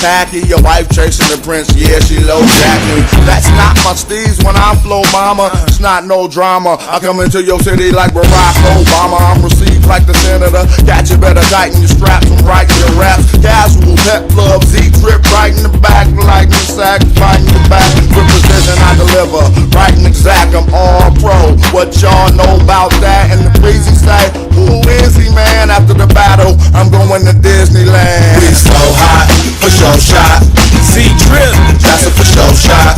tacky, your wife chasing the prince, yeah, she low jacking. That's not my steez when I flow, mama. It's not no drama. I come into your city like Barack Obama. I'm received like the senator. Got you better tighten your straps and writing your raps. Casual pep club, Z-trip right in the back, like the sack, fighting the back. With precision I deliver, right and exact, I'm all pro. What y'all know about that? And the breezy say, who is he, man? After the battle, I'm going to Disneyland. We so hot, for sure shot. Z-Trip, that's a for sure shot.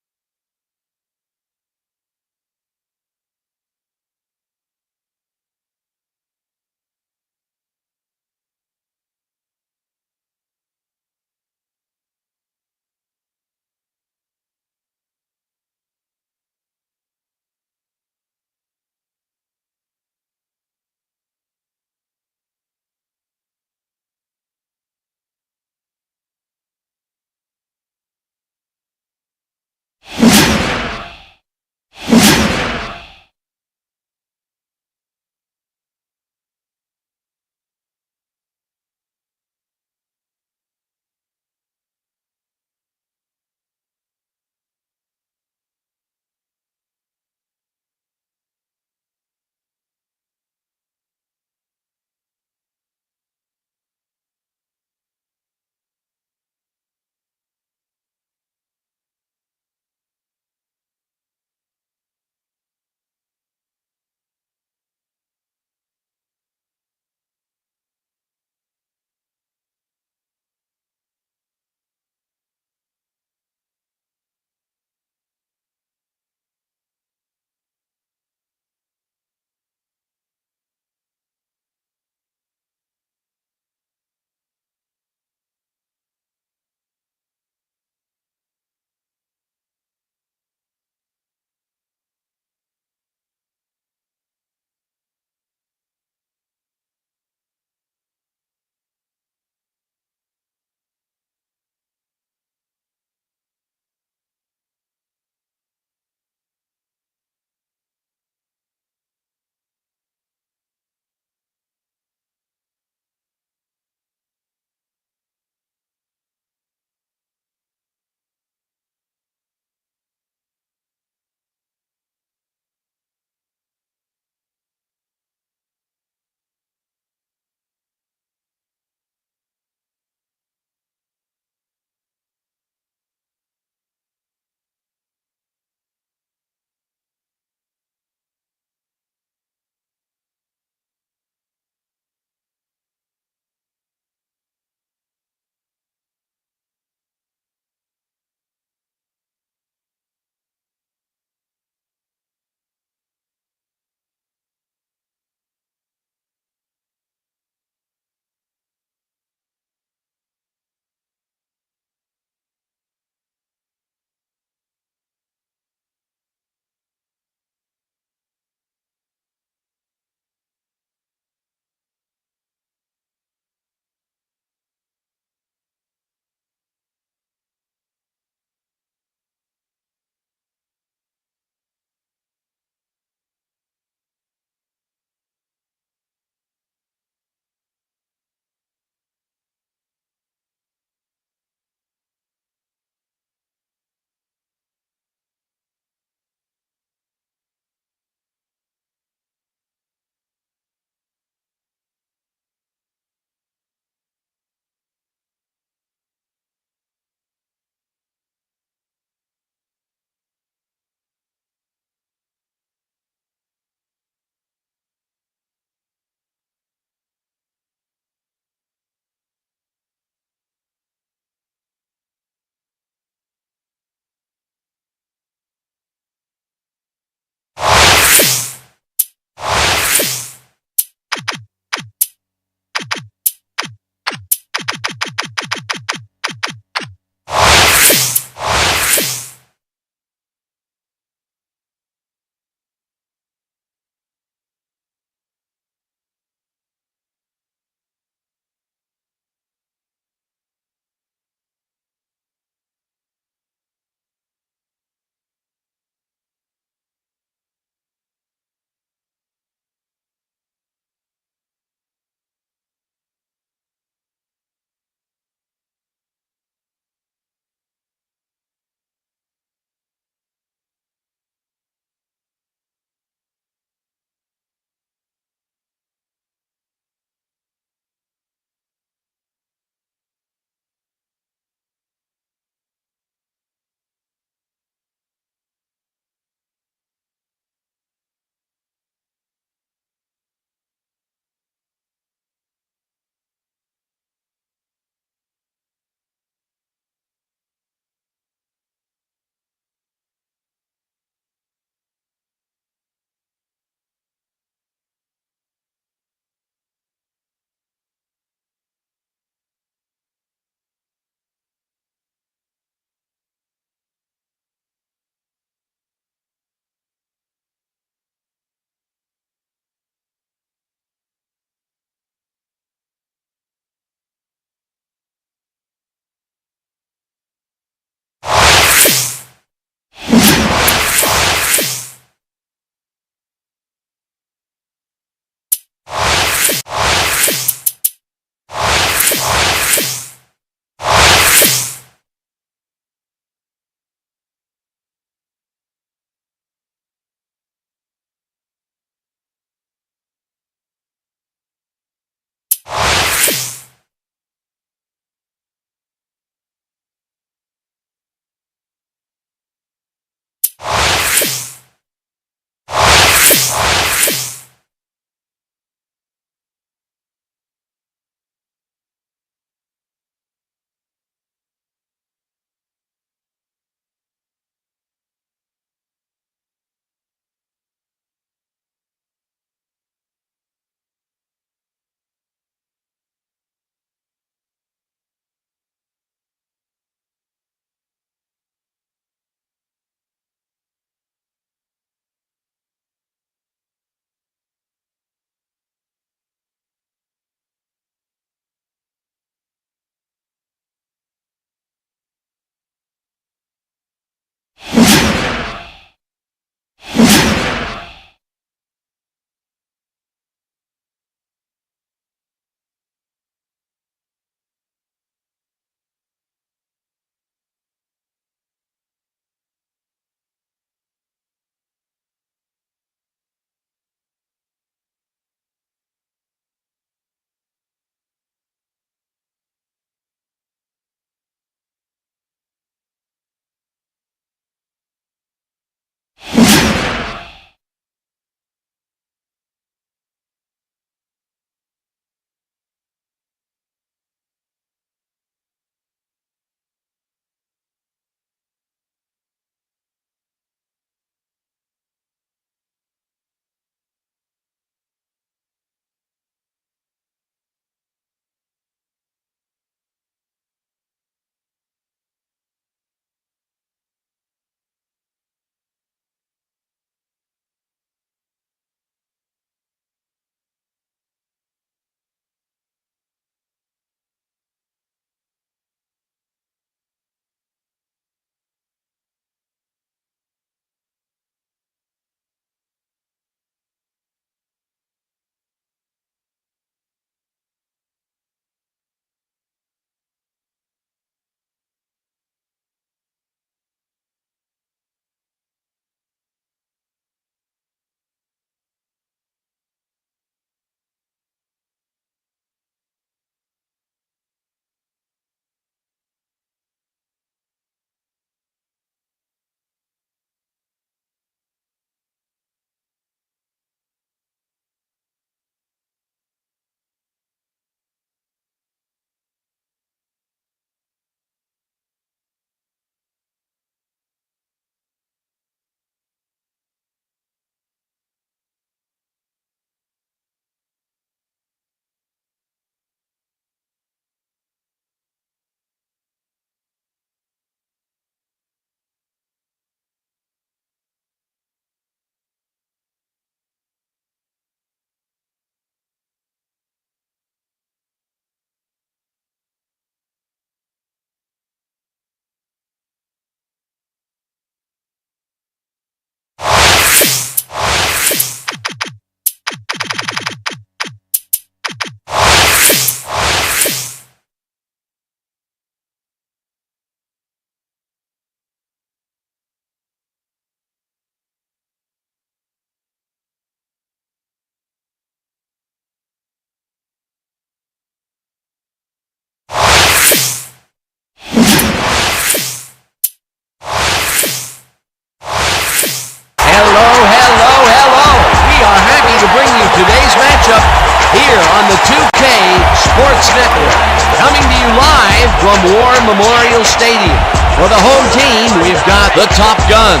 today's matchup here on the 2K Sports Network. Coming to you live from War Memorial Stadium. For the home team, we've got the Top Guns.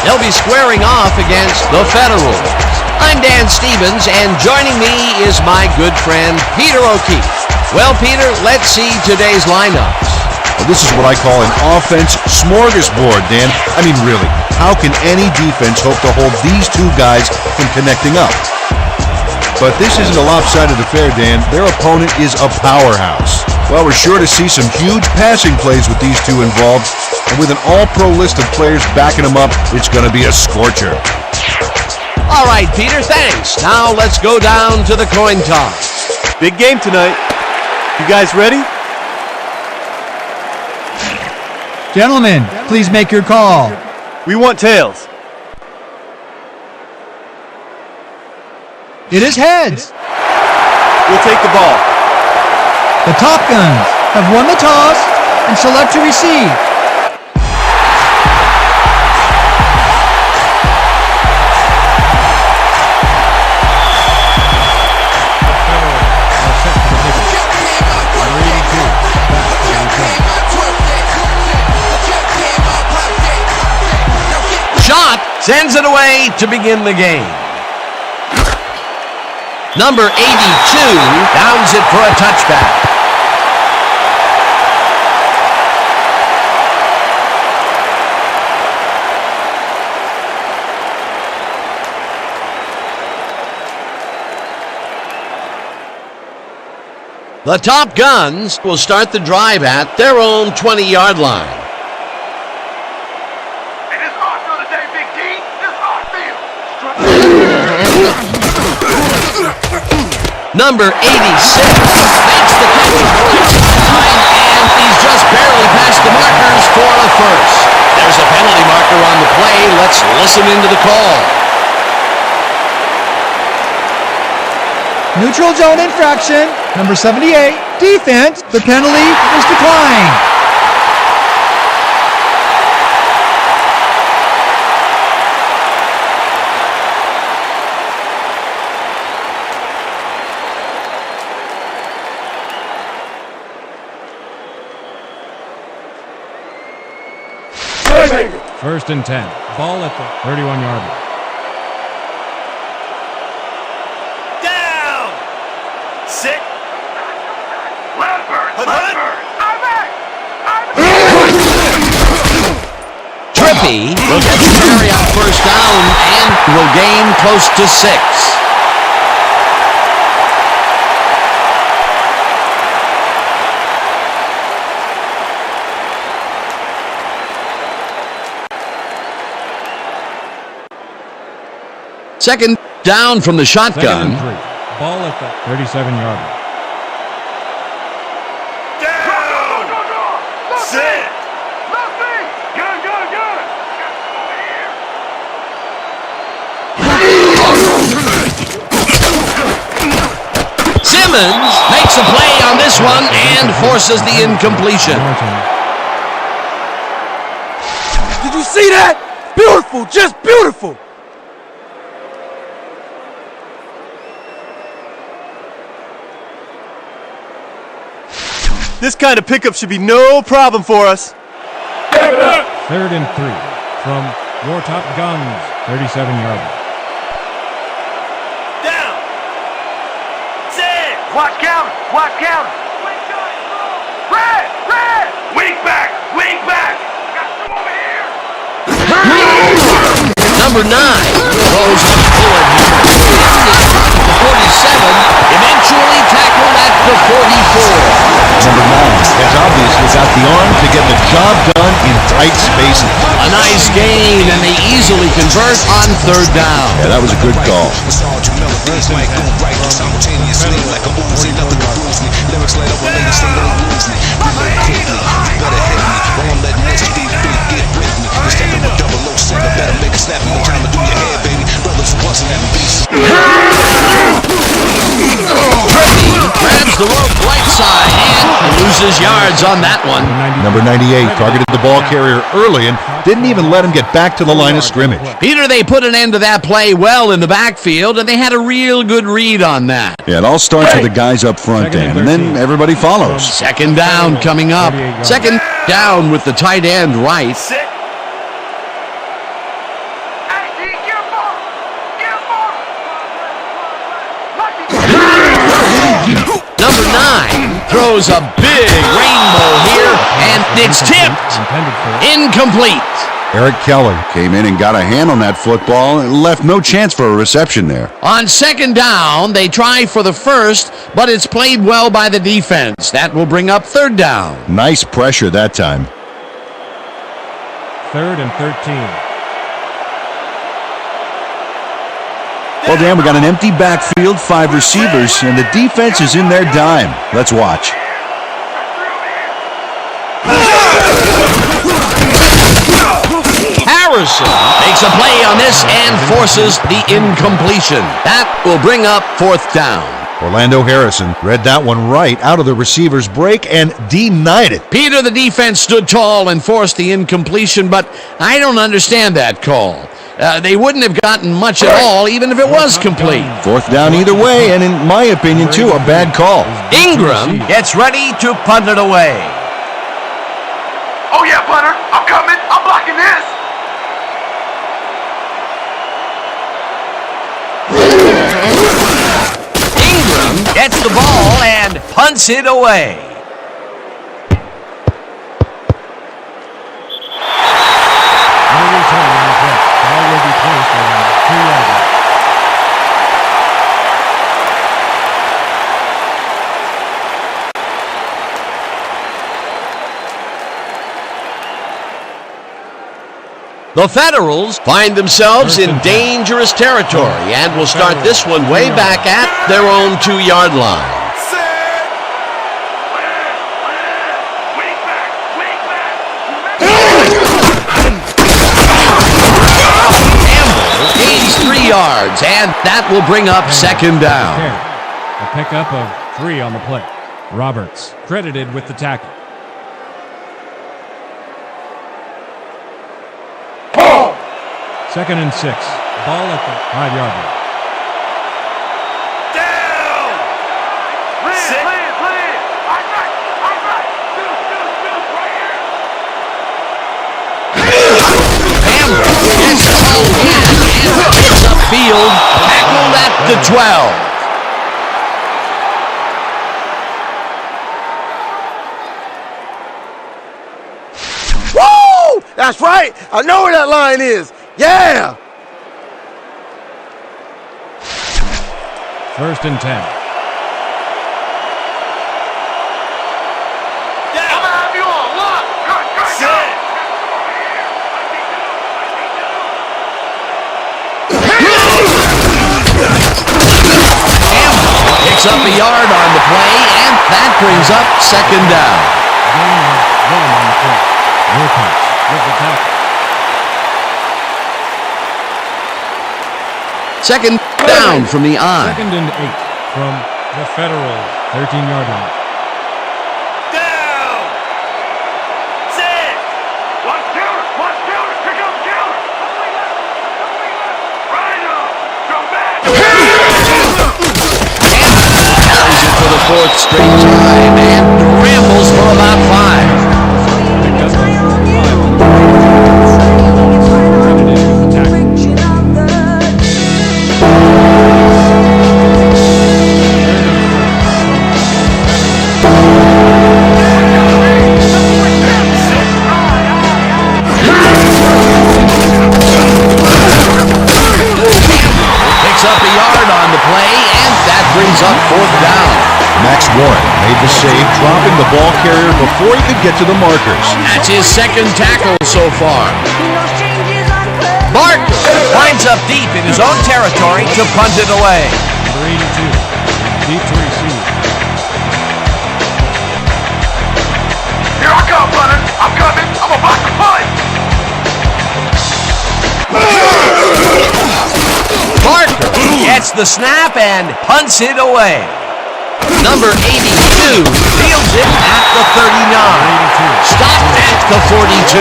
They'll be squaring off against the Federals. I'm Dan Stevens, and joining me is my good friend, Peter O'Keefe. Well, Peter, let's see today's lineups. Well, this is what I call an offense smorgasbord, Dan. I mean, really, how can any defense hope to hold these two guys from connecting up? But this isn't a lopsided affair, Dan. Their opponent is a powerhouse. Well, we're sure to see some huge passing plays with these two involved, and with an all-pro list of players backing them up, it's going to be a scorcher. All right, Peter, thanks. Now let's go down to the coin toss. Big game tonight. You guys ready? Gentlemen, please make your call. We want tails. It is heads. We'll take the ball. The Top Guns have won the toss and select to receive. Shot sends it away to begin the game. Number 82 downs it for a touchback. The Top Guns will start the drive at their own 20-yard line. Number 86 makes the catch to the line, and he's just barely past the markers for a first. There's a penalty marker on the play. Let's listen into the call. Neutral zone infraction, number 78, defense. The penalty is declined. First and 10. Ball at the 31-yard line. Down! Sit! Trippy will get the carry on first down and will gain close to 6. Second down from the shotgun. Second and 3. Ball at the 37-yard line. Down! Sit! Simmons makes a play on this one and forces the incompletion. Did you see that? Beautiful, just beautiful! This kind of pickup should be no problem for us. Third and 3 from your Top Guns, 37-yard line. Down! Sit! Watch counter! Watch counter! Red! Red! Wing back! Wing back! Got some over here! Number 9 throws a bullet here. The 47 eventually tackled at the 44. Number 9 has obviously got the arm to get the job done in tight spaces. A nice gain, and they easily convert on third down. Yeah, that was a good call. Trippy grabs the rope right side and loses yards on that one. Number 98 targeted the ball carrier early and didn't even let him get back to the line of scrimmage. Peter, they put an end to that play well in the backfield, and they had a real good read on that. Yeah, it all starts with the guys up front, Dan, and then everybody follows. Second down coming up. Second down with the tight end right. Number 9 throws a big rainbow here, and it's tipped. Incomplete. Eric Keller came in and got a hand on that football and left no chance for a reception there. On second down, they try for the first, but it's played well by the defense. That will bring up third down. Nice pressure that time. 3rd and 13. Well, Dan, we got an empty backfield, 5 receivers, and the defense is in their dime. Let's watch. Harrison makes a play on this and forces the incompletion. That will bring up fourth down. Orlando Harrison read that one right out of the receiver's break and denied it. Peter, the defense stood tall and forced the incompletion, but I don't understand that call. They wouldn't have gotten much at all, even if it was complete. Fourth down either way, and in my opinion, too, a bad call. Ingram gets ready to punt it away. Oh yeah, punter, I'm coming. I'm blocking this. Ingram gets the ball and punts it away. The Federals find themselves in dangerous territory and will start this one way back at their own 2-yard line. Campbell gains 3 yards, and that will bring up second down. A pickup of 3 on the play. Roberts credited with the tackle. Second and 6. Ball at the 5-yard line. Down! Clear! Campbell gets the ball in and gets upfield, tackled at the 12. Woo! That's right. I know where that line is. Yeah! First and 10. I'm gonna have you on lock. Sit. Campbell picks up a yard on the play, and that brings up second down. Gain of 1 on the play. Wilcox with the tackle. Second down from the eye. Second and 8 from the Federal 13-yard line. Down! Sit! One counter! Pick up counter! Rhinos! Come back! Carries it for the 4th straight time and rambles for about 5. Pickup of 5 on the play. Credited with the tackle. Up a yard on the play, and that brings up fourth down. Max Warren made the save, dropping the ball carrier before he could get to the markers. That's his second tackle so far. Barker winds up deep in his own territory to punt it away. Number 82, deep to receive. Here I come, punter! I'm coming! I'm about to punt! Barker gets the snap and punts it away. Number 82 fields it at the 39. Stopped at the 42.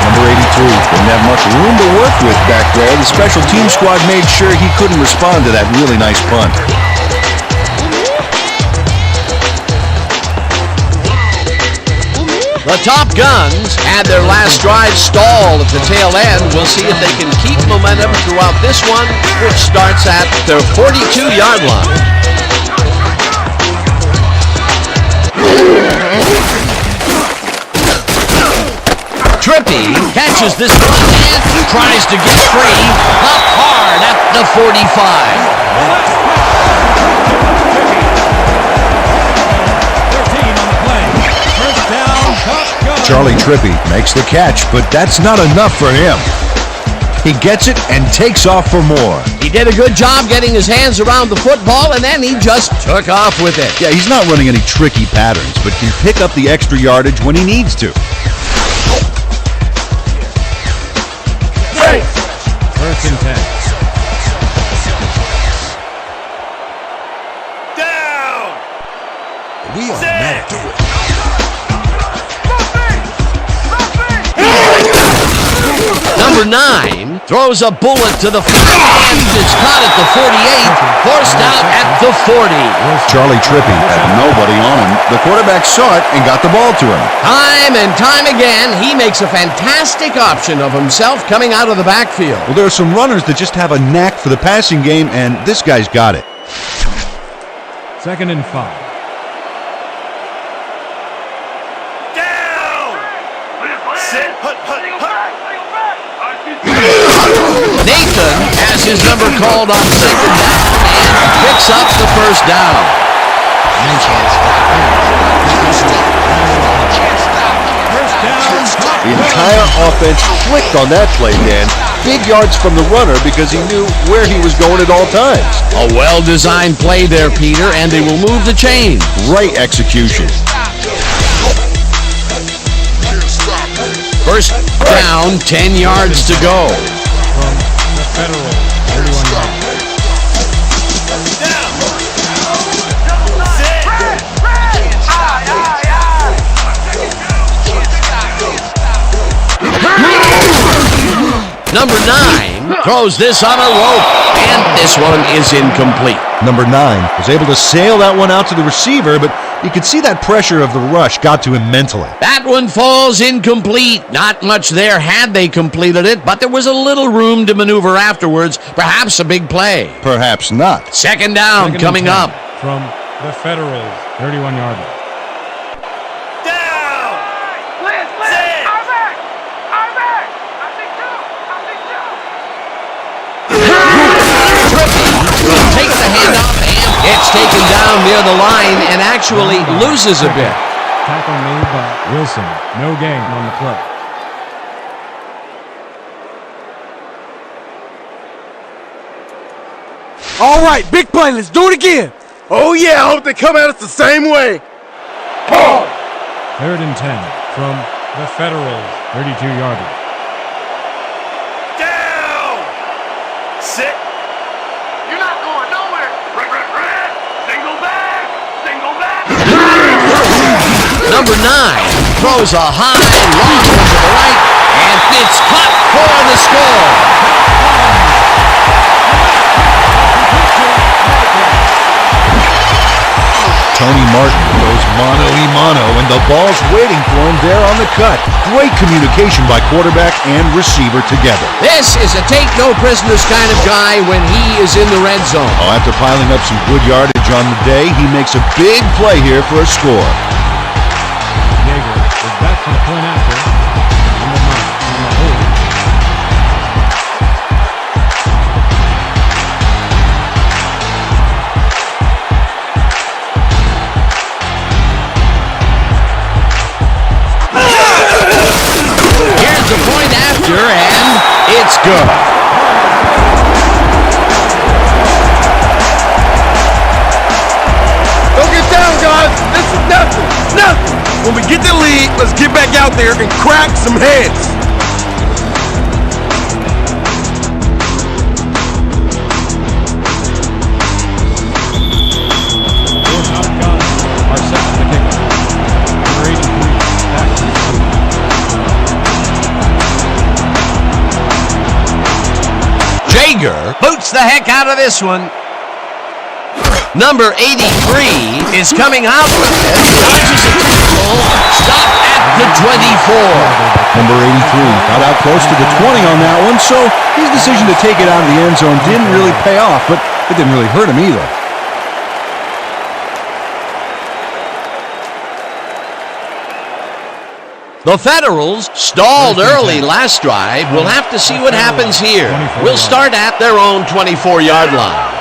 Number 82 didn't have much room to work with back there. The special team squad made sure he couldn't respond to that really nice punt. The Top Guns had their last drive stalled at the tail end. We'll see if they can keep momentum throughout this one, which starts at their 42-yard line. Trippy catches this one and tries to get free. Up hard at the 45. Charlie Trippy makes the catch, but that's not enough for him. He gets it and takes off for more. He did a good job getting his hands around the football, and then he just took off with it. Yeah, he's not running any tricky patterns, but can pick up the extra yardage when he needs to. First and 10. Down! We are not doing it. Number 9 throws a bullet to the front, and it's caught at the 48, forced out at the 40. Charlie Trippy had nobody on him. The quarterback saw it and got the ball to him. Time and time again, he makes a fantastic option of himself coming out of the backfield. Well, there are some runners that just have a knack for the passing game, and this guy's got it. Second and 5. Nathan has his number called on second down and picks up the first down. The entire offense clicked on that play, Dan. Big yards from the runner because he knew where he was going at all times. A well-designed play there, Peter, and they will move the chain. Great execution. First down, 10 yards to go. From the Federal, 31 yards. Number 9 throws this on a rope, and this one is incomplete. Number 9 was able to sail that one out to the receiver, but you could see that pressure of the rush got to him mentally. That one falls incomplete. Not much there had they completed it, but there was a little room to maneuver afterwards. Perhaps a big play. Perhaps not. Second down coming up. From the Federal, 31-yard line. Takes the handoff and it's taken down near the line and actually loses a bit. Tackle made by Wilson. No gain on the play. All right, big play. Let's do it again. Oh, yeah. I hope they come at us the same way. Third and 10 from the Federal, 32-yard line. Down! Sit. You're not going nowhere. Red. Single back. Single back. Number 9 throws a high, long one to the right, and it's caught for the score. Tony Martin goes mano-a-mano, and the ball's waiting for him there on the cut. Great communication by quarterback and receiver together. This is a take-no-prisoners kind of guy when he is in the red zone. Oh, after piling up some good yardage on the day, he makes a big play here for a score. Yeager is back for the point after. Number 9 on the hold. Here's the point after, and it's good. Don't get down, guys. This is nothing. Nothing. When we get the lead, let's get back out there and crack some heads. Top Krieger boots the heck out of this one. Number 83 is coming out with it. Dodges a tackle. Stop at the 24. Number 83 got out close to the 20 on that one, so his decision to take it out of the end zone didn't really pay off, but it didn't really hurt him either. The Federals stalled early last drive. We'll have to see what happens here. We'll start at their own 24-yard line.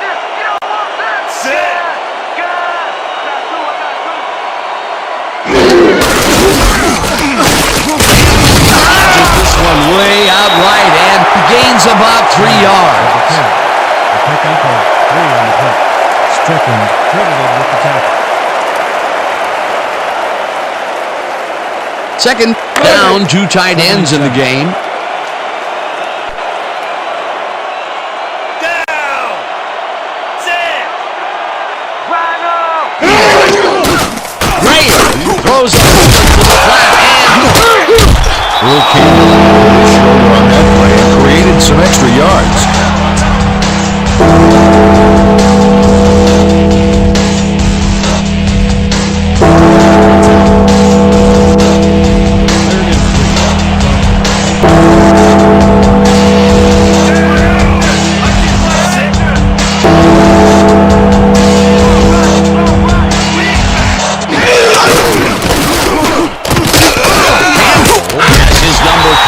Way out right and gains about 3 yards. A pickup of 3 on the play. Strickland credited with the tackle. Second down, 2 tight ends in the game. Down. Set. Graham throws the ball to the flat and Will came to the shoulder on that play and created some extra yards.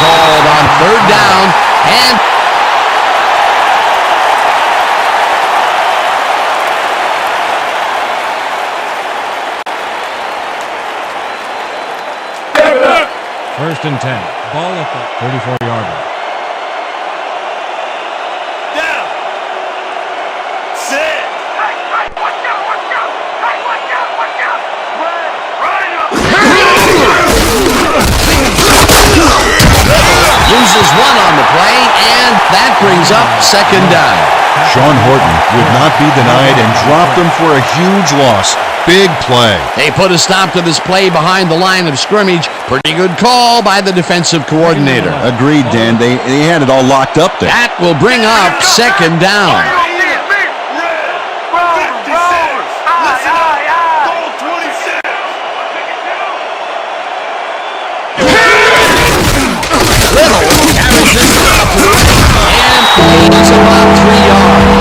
called on third down and First and 10. Ball at the 34-yard line. Down. Sit. Hey, watch out, watch out. Hey, watch out, watch out. loses one on the play, and that brings up second down. Sean Horton would not be denied and dropped him for a huge loss. Big play. They put a stop to this play behind the line of scrimmage. Pretty good call by the defensive coordinator. Agreed, Dan. They had it all locked up there. That will bring up second down. Little carries this one up and gains about 3 yards.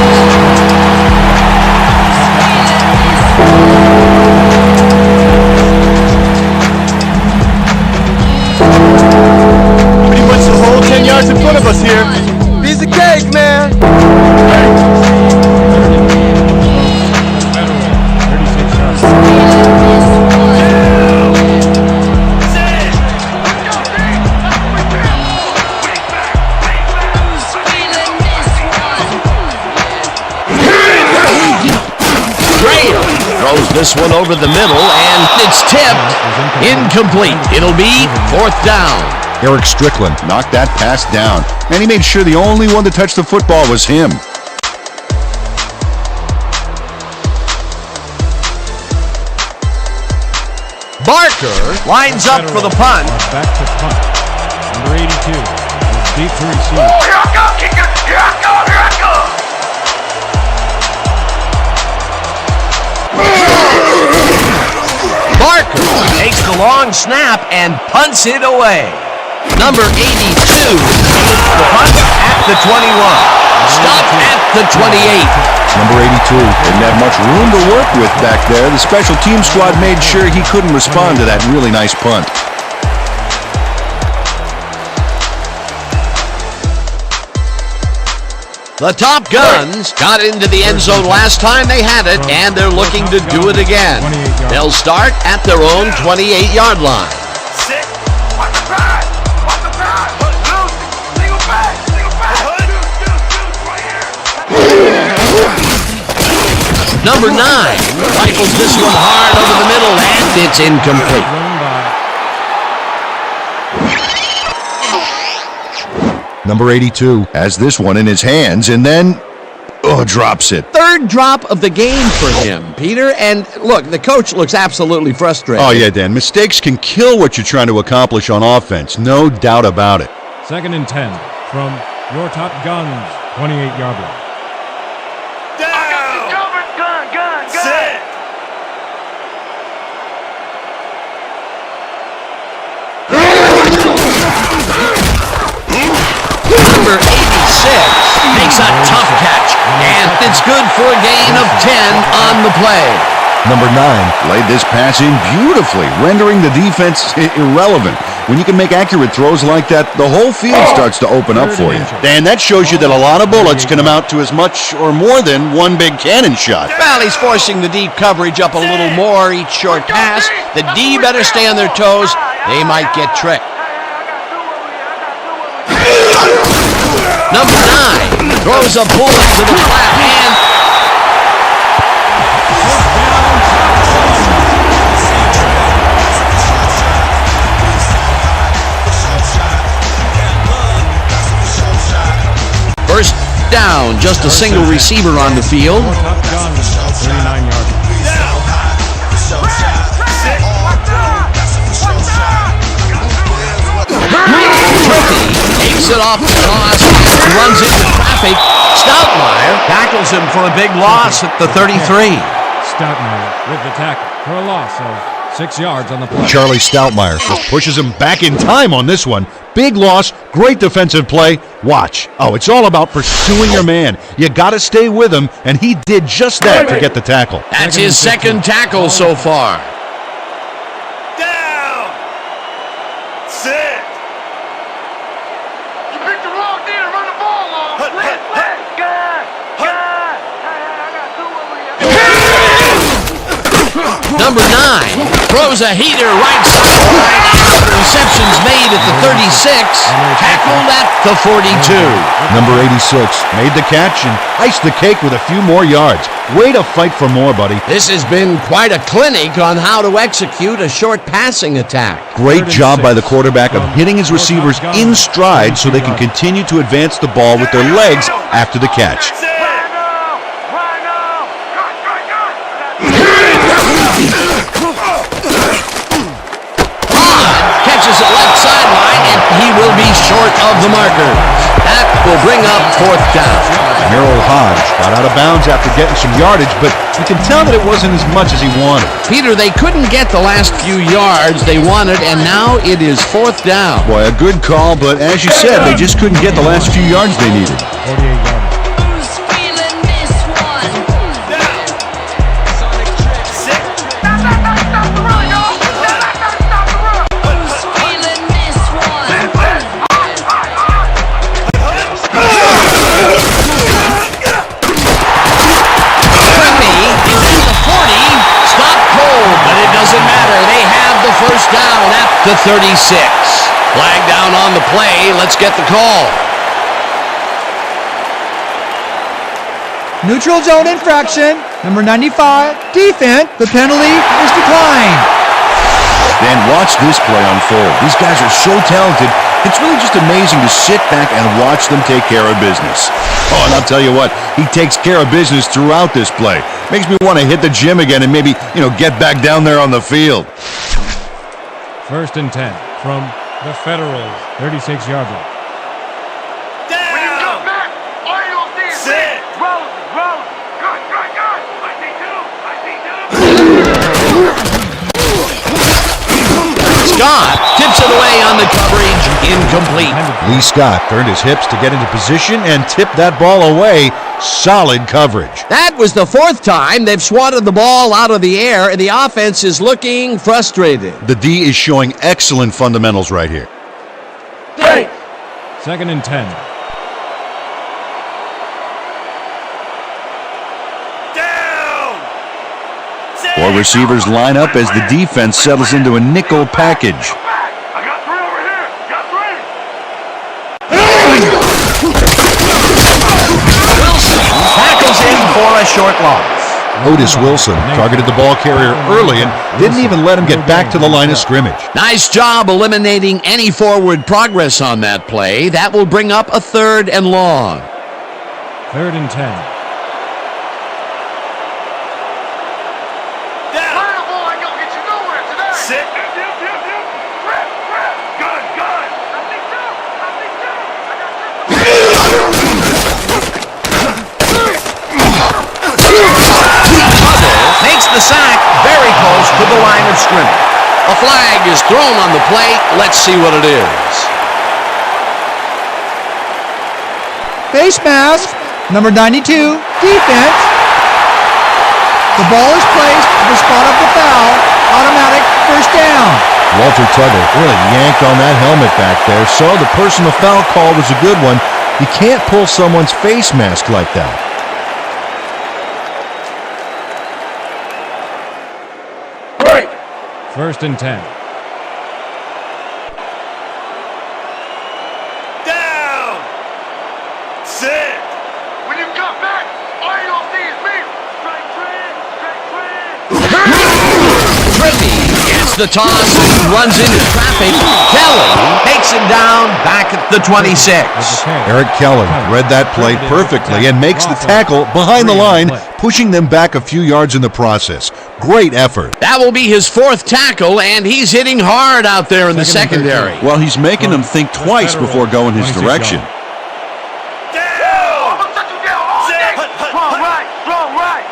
Pretty much the whole 10 yards in front of us here. Piece of cake, man. 36 yards. Throws this one over the middle, and it's tipped. Incomplete. It'll be fourth down. Eric Strickland knocked that pass down, and he made sure the only one to touch the football was him. Barker lines up for the punt. Back to punt. Number 82 is deep to receive. Here I go, kicker. Here I go, here I go. Barker takes the long snap and punts it away. Number 82 takes the punt at the 21. Stop at the 28. Number 82 didn't have much room to work with back there. The special team squad made sure he couldn't respond to that really nice punt. The Top Guns got into the end zone last time they had it, and they're looking to do it again. They'll start at their own 28-yard line. Sit. Watch the pass. Watch the pass. Loose. Single back. Single back. Number 9 rifles this one hard over the middle, and it's incomplete. Number 82 has this one in his hands and then drops it. Third drop of the game for him, Peter. And look, the coach looks absolutely frustrated. Oh, yeah, Dan. Mistakes can kill what you're trying to accomplish on offense. No doubt about it. Second and 10 from your Top Guns. 28-yard line. Down! Gun! Sit! Number 86 makes a tough catch, and it's good for a gain of 10 on the play. Number 9 laid this pass in beautifully, rendering the defense irrelevant. When you can make accurate throws like that, the whole field starts to open up for you. And that shows you that a lot of bullets can amount to as much or more than one big cannon shot. Valley's forcing the deep coverage up a little more each short pass. The D better stay on their toes. They might get tricked. Number 9 throws a bullet to the flat hand. First down, just a single receiver on the field. Top Guns, 39 yards. Tricky takes it off the toss, runs into traffic. Stoutmeyer tackles him for a big loss at the 33. Stoutmeyer with the tackle for a loss of 6 yards on the play. Charlie Stoutmeyer just pushes him back in time on this one. Big loss, great defensive play. Watch. Oh, it's all about pursuing your man. You got to stay with him, and he did just that to get the tackle. That's his second tackle so far. Down! Sit! You picked the wrong day to run the ball on. Number 9 throws a heater right side. The reception's made at the 36, tackled at the 42. Number 86 made the catch and iced the cake with a few more yards. Way to fight for more, buddy. This has been quite a clinic on how to execute a short passing attack. Great job by the quarterback of hitting his receivers in stride so they can continue to advance the ball with their legs after the catch. Catches it left sideline, and he will be short of the marker. That will bring up fourth down. Merrill Hodge got out of bounds after getting some yardage, but you can tell that it wasn't as much as he wanted. Peter, they couldn't get the last few yards they wanted, and now it is fourth down. Boy, a good call, but as you said, they just couldn't get the last few yards they needed. 48 yards. First down at the 36. Flag down on the play. Let's get the call. Neutral zone infraction. Number 95, defense. The penalty is declined. Dan, watch this play unfold. These guys are so talented, it's really just amazing to sit back and watch them take care of business. Oh, and I'll tell you what, he takes care of business throughout this play. Makes me want to hit the gym again and maybe, get back down there on the field. First and 10 from the Federals, 36-yard line. Down! Sit! Roll! Scott tips it away on the coverage, incomplete. Lee Scott turned his hips to get into position and tipped that ball away. Solid coverage. That was the fourth time they've swatted the ball out of the air, and the offense is looking frustrated. The D is showing excellent fundamentals right here. Second and 10. Four receivers line up as the defense settles into a nickel package. I got 3 over here. Got 3. Wilson tackles in for a short loss. Otis Wilson targeted the ball carrier early and didn't even let him get back to the line of scrimmage. Nice job eliminating any forward progress on that play. That will bring up a third and long. Third and 10. Sit. Gun. the line of scrimmage. A flag is thrown on the play. Let's see what it is. Face mask, number 92, defense. The ball is placed at the spot of the foul. Automatic first down. Walter Tuggle really yanked on that helmet back there, so the personal foul call was a good one. You can't pull someone's face mask like that. Break. 1st and 10. Down. Sit. When you come back, all you gonna see is me. Strike trend, strike trend. Trippy gets the toss and runs into traffic. Kelly takes him down back at the 26. Eric Kelly read that play perfectly and makes the tackle behind the line, pushing them back a few yards in the process. Great effort. That will be his 4th tackle, and he's hitting hard out there in the secondary. Well, he's making them think twice before going his direction. Down. I'm gonna shut you down all day. Strong right, strong right.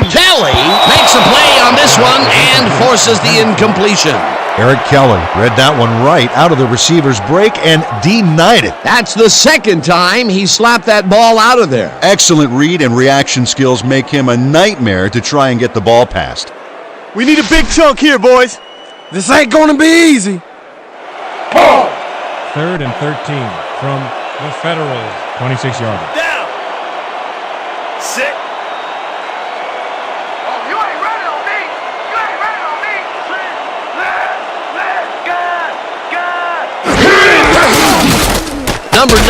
Kelly makes a play on this one and forces the incompletion. Eric Kelly read that one right out of the receiver's break and denied it. That's the 2nd time he slapped that ball out of there. Excellent read and reaction skills make him a nightmare to try and get the ball past. We need a big chunk here, boys. This ain't gonna be easy. 3rd and 13 from the Federals. 26-yarder. Down. Sit. Oh, you ain't running on me. You ain't running on me. Left, God. Number 9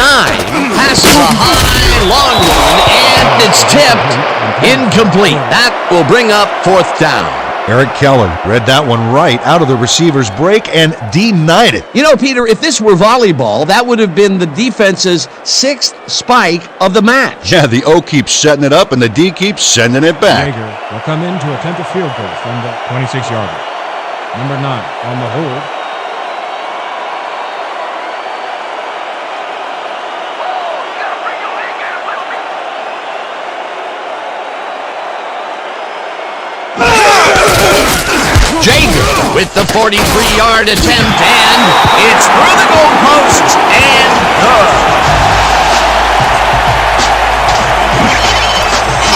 passes a high, long one, and it's tipped. Incomplete. That will bring up 4th down. Eric Kelly read that one right out of the receiver's break and denied it. You know, Peter, if this were volleyball, that would have been the defense's 6th spike of the match. Yeah, the O keeps setting it up and the D keeps sending it back. Jaeger will come in to attempt a field goal from the 26-yarder. Number 9 on the hold. Jaeger with the 43-yard attempt, and it's through the goalposts and good.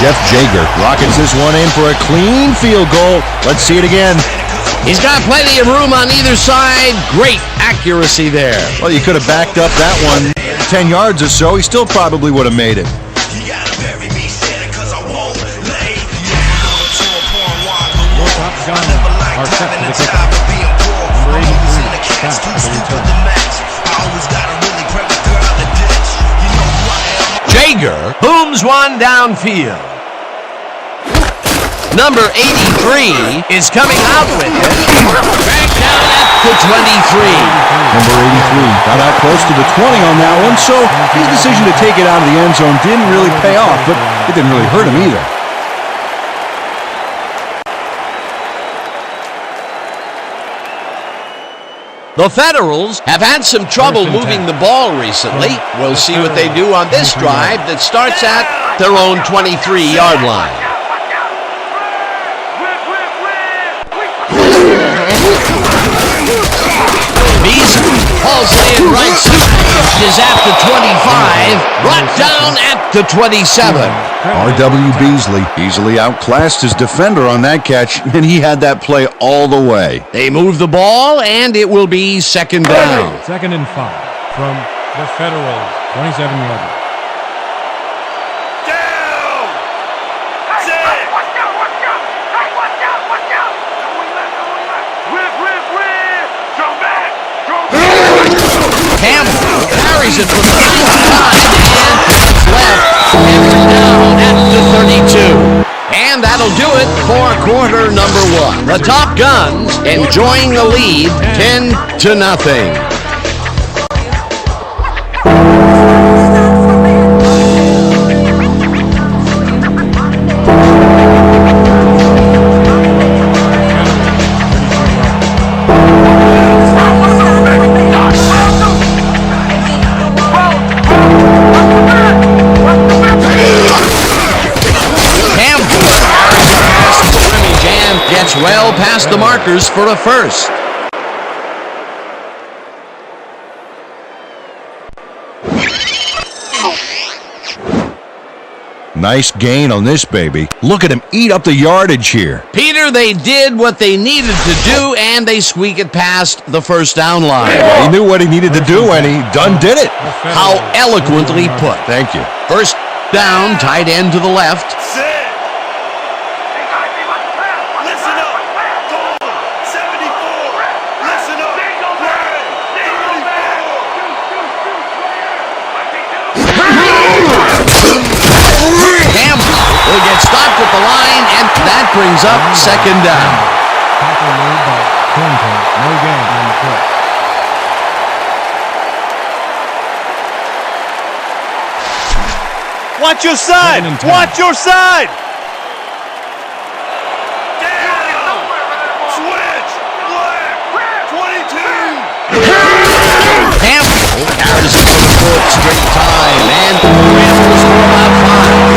Jeff Jaeger rockets this one in for a clean field goal. Let's see it again. He's got plenty of room on either side. Great accuracy there. Well, you could have backed up that one 10 yards or so. He still probably would have made it. Guns are set for the kickoff. Number 83, back for the return. Jaeger booms one downfield. Number 83 is coming out with it. Back down at the 23. Number 83 got out close to the 20 on that one, so his decision to take it out of the end zone didn't really pay off, but it didn't really hurt him either. The Federals have had some trouble moving the ball recently. We'll see what they do on this drive that starts at their own 23-yard line. Beasley hauls it in right side, is at the 25, brought down at the 27. R.W. Beasley easily outclassed his defender on that catch, and he had that play all the way. They move the ball, and it will be 2nd down. 2nd and 5 from the Federals. 27-yarder. Campbell carries it from the outside and left and down at the 32. And that'll do it for quarter number 1. The Top Guns enjoying the lead 10-0. gets well past the markers for a first. Nice gain on this baby. Look at him eat up the yardage here. Peter, they did what they needed to do, and they squeak it past the first down line. He knew what he needed to do, and he done did it. How eloquently put. Thank you. First down, tight end to the left. Sit. Listen up. Goal. 74. Listen up. Campbell will get stopped at the line, and that brings up second down. Tackle made by Clinton. No gain on the play. Watch your side. Watch your side. Down. Switch. Left. 22. Campbell carries it for the fourth straight time, and scrambles for about 5.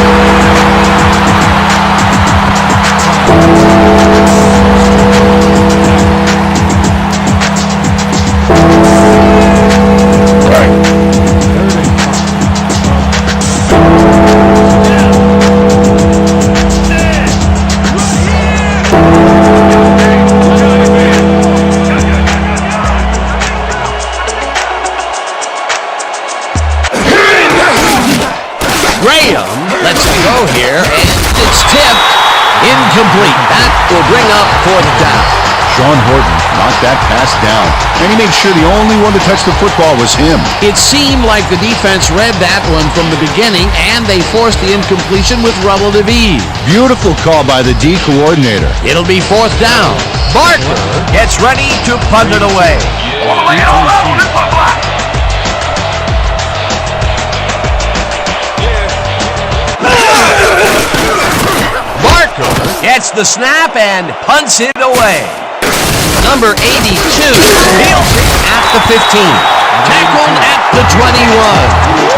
Here, and it's tipped. Incomplete. That will bring up fourth down. Sean Horton knocked that pass down, and he made sure the only one to touch the football was him. It seemed like the defense read that one from the beginning, and they forced the incompletion with relative ease. Beautiful call by the D coordinator. It'll be fourth down. Barker gets ready to punt it away. Gets the snap and punts it away. Number 82 feels it at the 15. Tackled at the 21.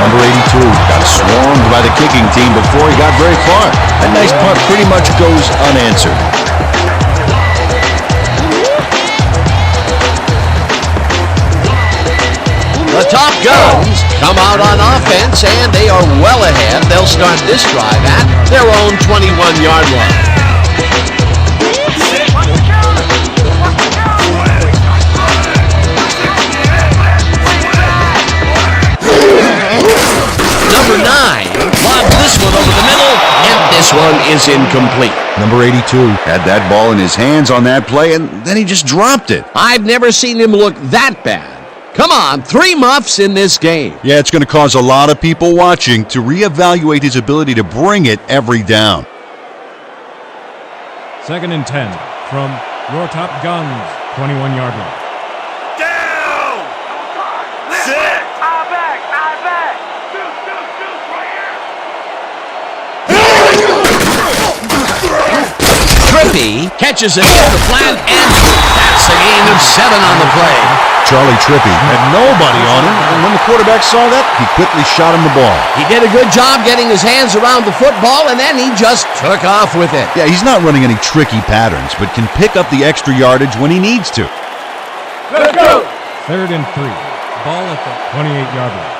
Number 82 got swarmed by the kicking team before he got very far. That nice punt pretty much goes unanswered. The Top Guns come out on offense, and they are well ahead. They'll start this drive at their own 21-yard line. Number 9 lobs this one over the middle, and this one is incomplete. Number 82 had that ball in his hands on that play, and then he just dropped it. I've never seen him look that bad. Come on, 3 muffs in this game. Yeah, it's going to cause a lot of people watching to reevaluate his ability to bring it every down. 2nd and 10 from your Top Guns, 21-yard line. Down. Sit. Trippy catches it off the flat, and that's a gain of 7 on the play. Charlie Trippy had nobody on him, and when the quarterback saw that, he quickly shot him the ball. He did a good job getting his hands around the football, and then he just took off with it. Yeah, he's not running any tricky patterns, but can pick up the extra yardage when he needs to. Let's go. 3rd and 3. Ball at the 28-yard line.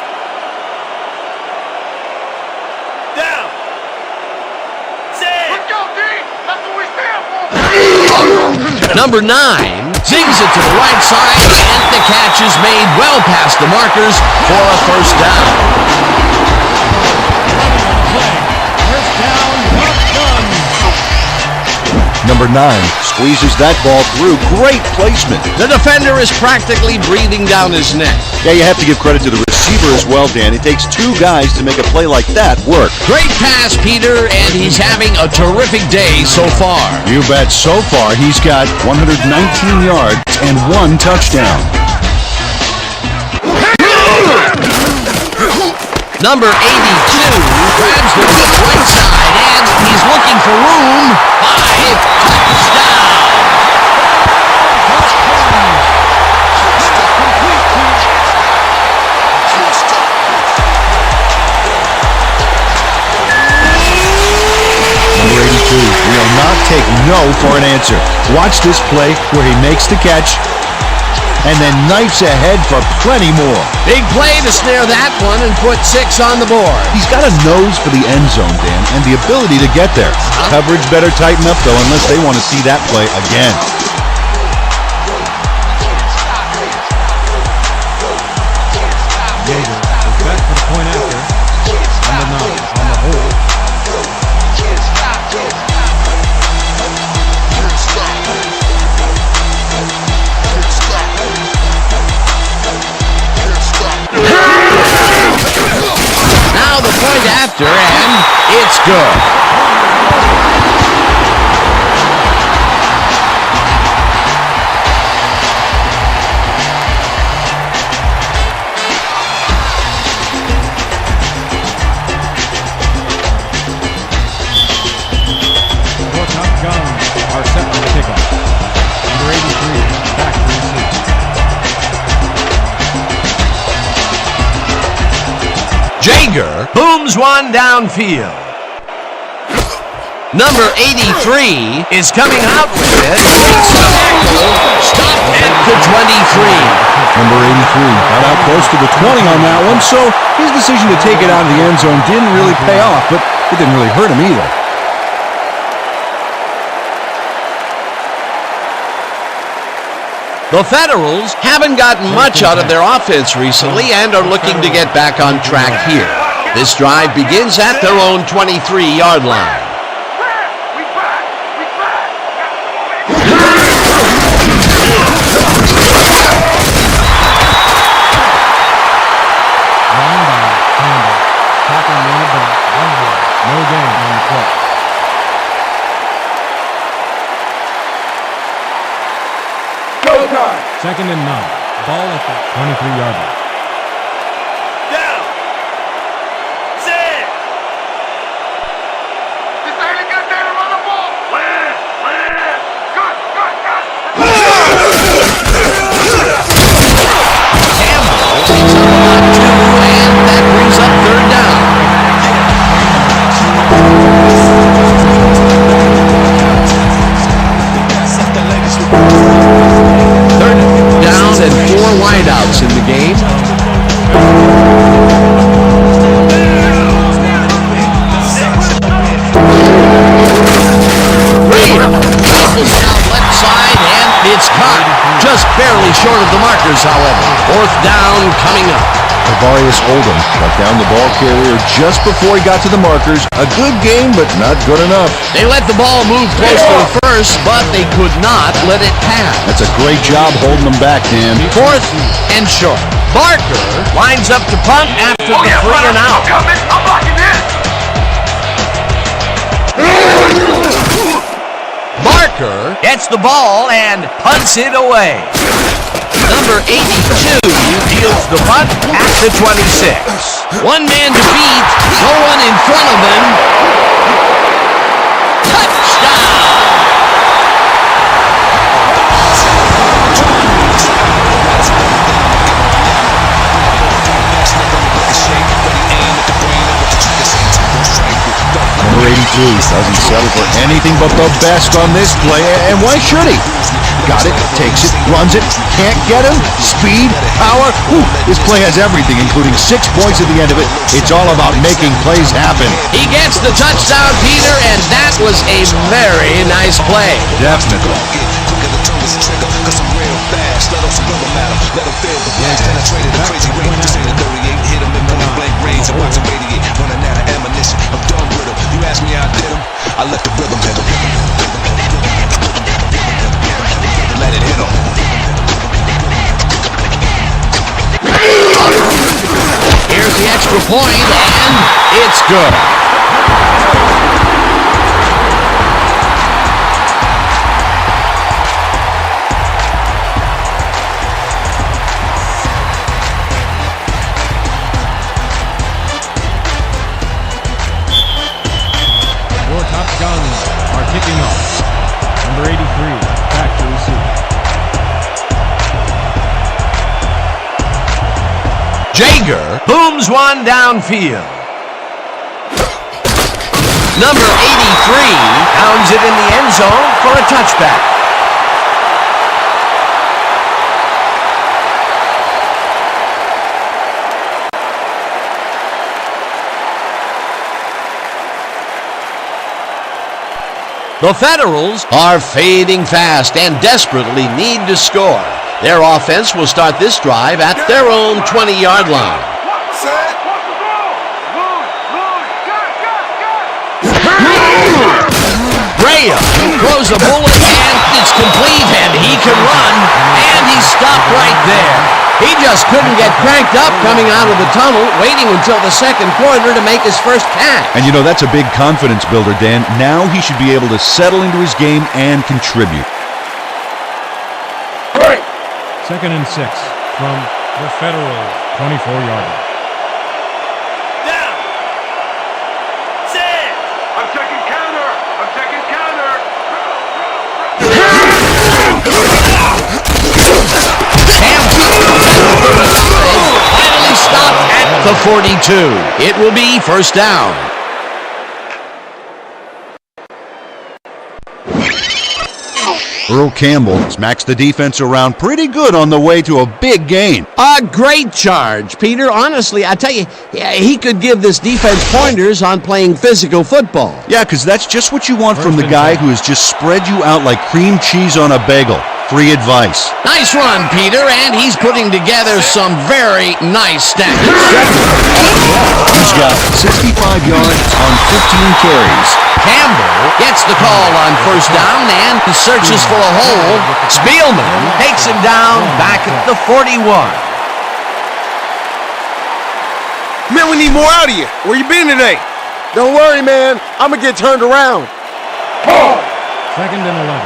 Down. Sit. Let's go, D. That's what we stand for. Number 9 zings it to the right side, and the catch is made well past the markers for a first down. First down, Top Guns. Number 9 squeezes that ball through. Great placement. The defender is practically breathing down his neck. Yeah, you have to give credit to the receiver as well, Dan. It takes 2 guys to make a play like that work. Great pass, Peter, and he's having a terrific day so far. You bet. So far, he's got 119 yards and 1 touchdown. Number 82 grabs the right side, and he's looking for room. 5 touchdown. Number 82 will not take no for an answer. Watch this play where he makes the catch and then knifes ahead for plenty more. Big play to snare that one and put 6 on the board. He's got a nose for the end zone, Dan, and the ability to get there. Coverage better tighten up, though, unless they want to see that play again. Jaeger is back for the point after. On the 9, on the hole. Now the point after, and it's good. Jaeger booms one downfield. Number 83 is coming out with it. Stopped at the 23. Number 83 got out close to the 20 on that one, so his decision to take it out of the end zone didn't really pay off, but it didn't really hurt him either. The Federals haven't gotten much out of their offense recently and are looking to get back on track here. This drive begins at their own 23-yard line. No gain on the play. Second and 9. Ball at the 23-yard line. Down. Set. This ain't a good day to run the ball. Win. Good. Campbell takes up about 2, and that brings up third down. And 4 wideouts in the game. Travels down left side, and it's caught. Just barely short of the markers, however. Fourth down coming up. Avarius Oldham got down the ball carrier just before he got to the markers. A good game, but not good enough. They let the ball move close to the first, but they could not let it pass. That's a great job holding them back, Dan. Fourth and short. Barker lines up to punt after the 3 and out. I'm blocking this. Barker gets the ball and punts it away. Number 82 deals the punt at the 26. One man to beat, no one in front of him. Touchdown! Number 82 doesn't settle for anything but the best on this play, and why should he? Got it, takes it, runs it, can't get him, speed, power. This play has everything, including 6 points at the end of it. It's all about making plays happen. He gets the touchdown, Peter, and that was a very nice play. Definitely. You ask me how I did him, I let the rhythm hit him. Let it hit him. Here's the extra point, and it's good. Guns are kicking off. Number 83, back to receive. Jaeger booms one downfield. Number 83 pounds it in the end zone for a touchback. The Federals are fading fast and desperately need to score. Their offense will start this drive at their own 20-yard line. Graham throws a bullet and it's complete and he can run and he's stopped right there. He just couldn't get cranked up coming out of the tunnel, waiting until the second quarter to make his first catch. And you know, that's a big confidence builder, Dan. Now he should be able to settle into his game and contribute. Second and 6 from the Federal 24-yarder. Down. Set. I'm taking counter. I'm taking counter. Finally stopped at the 42. It will be first down. Earl Campbell smacks the defense around pretty good on the way to a big gain. A great charge, Peter. Honestly, I tell you, he could give this defense pointers on playing physical football. Yeah, because that's just what you want from the guy who has just spread you out like cream cheese on a bagel. Free advice. Nice run, Peter, and he's putting together some very nice stats. He's got 65 yards on 15 carries. Campbell gets the call on first down and searches for a hole. Spielman takes him down back at the 41. Man, we need more out of you. Where you been today? Don't worry, man. I'm going to get turned around. Second and 11.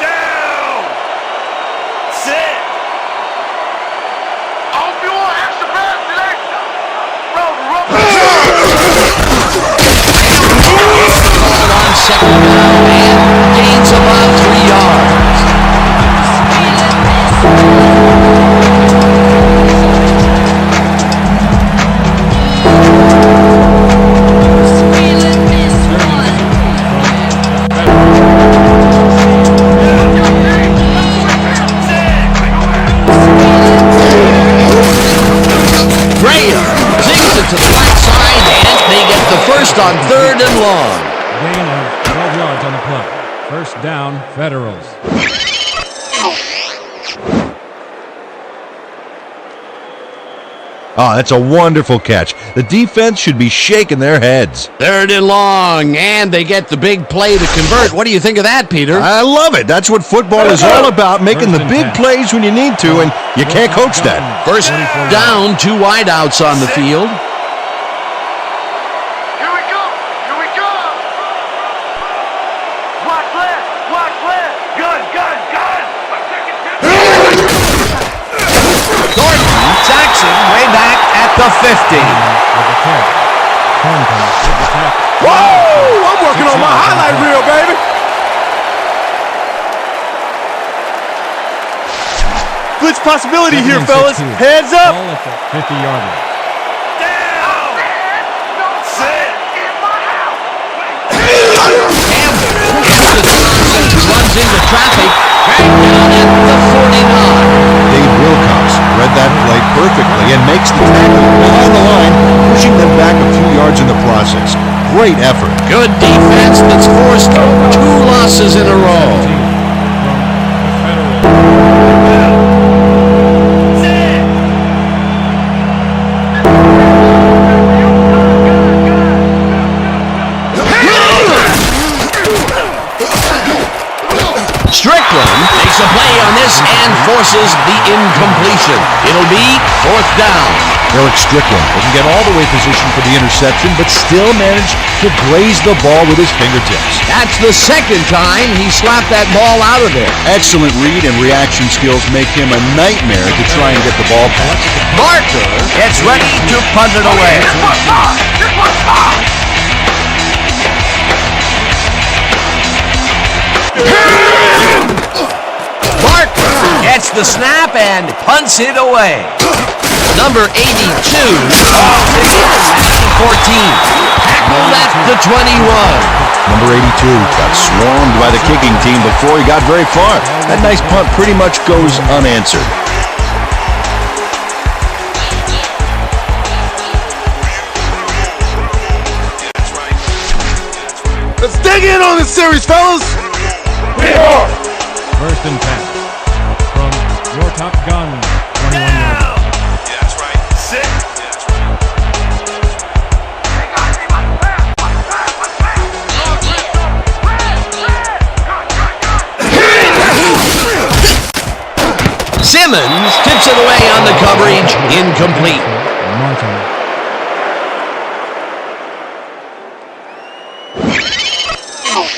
Down. Set. Hope you want extra pass today. Called on second down and gains about 3 yards. To the right side, and they get the first on third and long. Gain of 12 yards on the play. First down, Federals. Oh, that's a wonderful catch. The defense should be shaking their heads. Third and long, and they get the big play to convert. What do you think of that, Peter? I love it. That's what football is all about, making the big plays when you need to, and you can't coach that. First down, 2 wideouts on the field. Way back at the 50. Whoa! I'm working on my highlight reel, baby. Blitz possibility here, fellas. Heads up. Ball at the 50-yarder. Down. Set. Runs into traffic. Dragged down at the 49. Dave Wilcox read that play perfectly and makes the tackle on the line, pushing them back a few yards in the process. Great effort. Good defense that's forced 2 losses in a row. Strickland makes a play on this and forces the incompletion. It'll be fourth down. Eric Strickland doesn't get all the way positioned for the interception, but still managed to graze the ball with his fingertips. That's the second time he slapped that ball out of there. Excellent read and reaction skills make him a nightmare to try and get the ball past. Barker gets ready to punt it away. Barker gets the snap and punts it away. Number 82. Tackled at the 21. Number 82 got swarmed by the kicking team before he got very far. That nice punt pretty much goes unanswered. Let's dig in on this series, fellas. We are. First and 10 from your top gun, 21 yards. That's right. Sit. Simmons tips it away on the coverage, incomplete. Martin.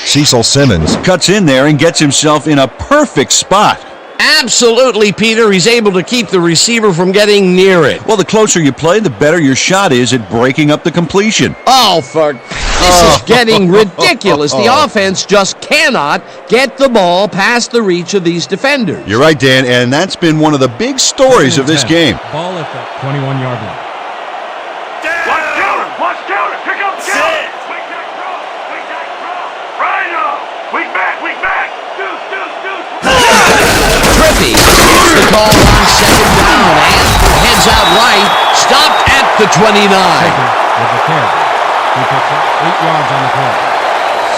Cecil Simmons cuts in there and gets himself in a perfect spot. Absolutely, Peter. He's able to keep the receiver from getting near it. Well, the closer you play, the better your shot is at breaking up the completion. Oh, this is getting ridiculous. The offense just cannot get the ball past the reach of these defenders. You're right, Dan, and that's been one of the big stories of this game. Ball at the 21-yard line. Watch counter. Pick up counter. Weak back throw. Weak back throw. Rhino. Weak back. Deuce. Trippy gets the call on second down and heads out right. Stopped at the 29. With the carry. He picks up 8 yards on the play.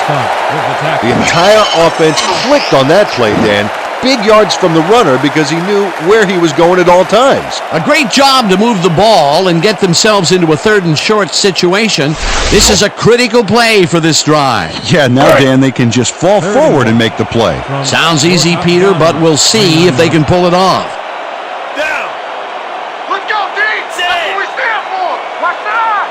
Scott with the tackle. The entire offense clicked on that play, Dan. Big yards from the runner because he knew where he was going at all times. A great job to move the ball and get themselves into a 3rd and short situation. This is a critical play for this drive. Yeah, now, Dan, they can just fall forward and make the play. Sounds easy, Peter, but we'll see if they can pull it off. Down. Let's go, D. That's what we stand for. Watch that.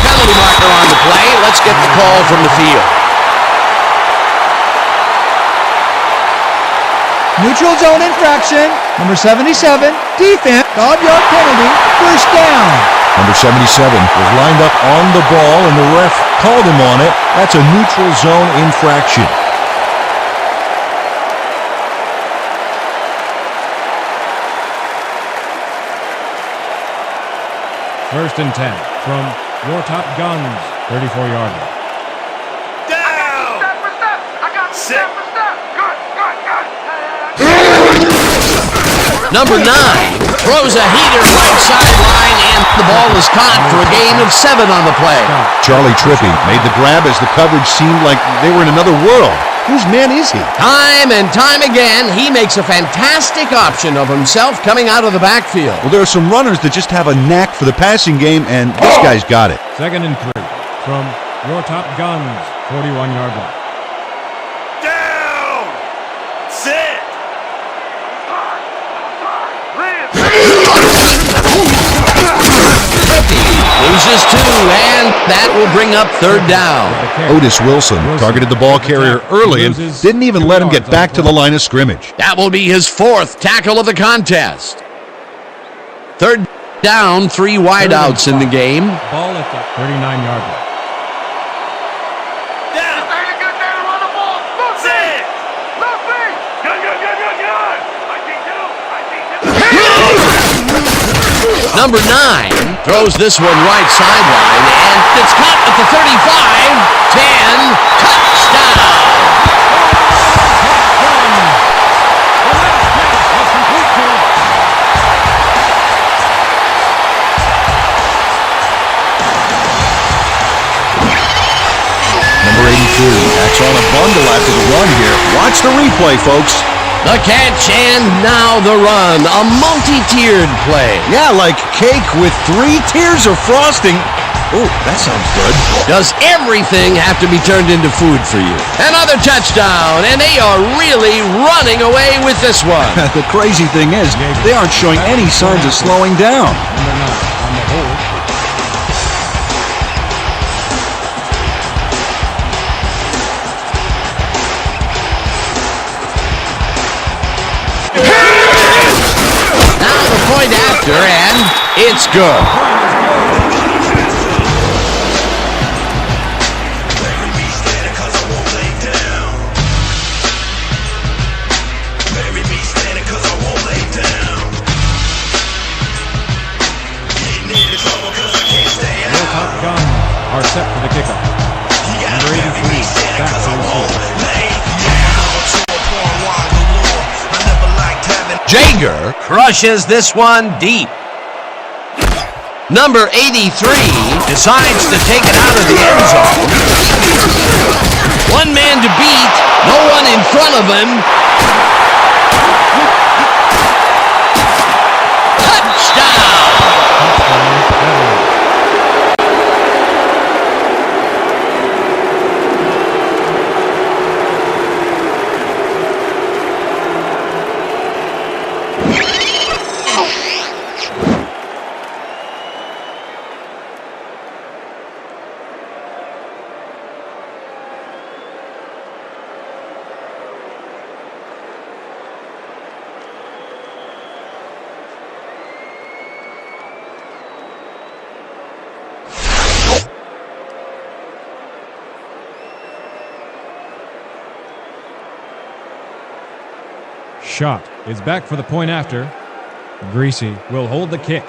Penalty marker on the play. Let's get the call from the field. Neutral zone infraction. Number 77, defense, 5-yard penalty, first down. Number 77 was lined up on the ball, and the ref called him on it. That's a neutral zone infraction. First and 10 from your top guns, 34-yard line. Down. I got step for step. Good. Number 9 throws a heater right sideline, and the ball is caught for a gain of 7 on the play. Charlie Trippy made the grab as the coverage seemed like they were in another world. Whose man is he? Time and time again, he makes a fantastic option of himself coming out of the backfield. Well, there are some runners that just have a knack for the passing game, and this guy's got it. 2nd and 3 from your top guns, 41-yard line. Down. Sit. Loses 2, and that will bring up 3rd down. Otis Wilson targeted the ball carrier early and didn't even let him get back to the line of scrimmage. That will be his 4th tackle of the contest. 3rd down, 3 wideouts in the game. Ball at the 39-yard line. Down. This ain't a good day to run the ball. Sit. Good. Number 9 throws this one right sideline, and it's caught at the 35, 10, touchdown! Number 82 acts on a bundle after the run here. Watch the replay, folks. The catch and now the run, a multi-tiered play. Yeah, like cake with 3 tiers of frosting. Oh, that sounds good. Does everything have to be turned into food for you? Another touchdown, and they are really running away with this one. The crazy thing is, they aren't showing any signs of slowing down. Number 9 on the hold. Now the point after, and it's good. are set for the kickoff. Number 83, back to receive. Jager crushes this one deep. Number 83 decides to take it out of the end zone. One man to beat, no one in front of him. Touchdown! Shot is back for the point after. Greasy will hold the kick.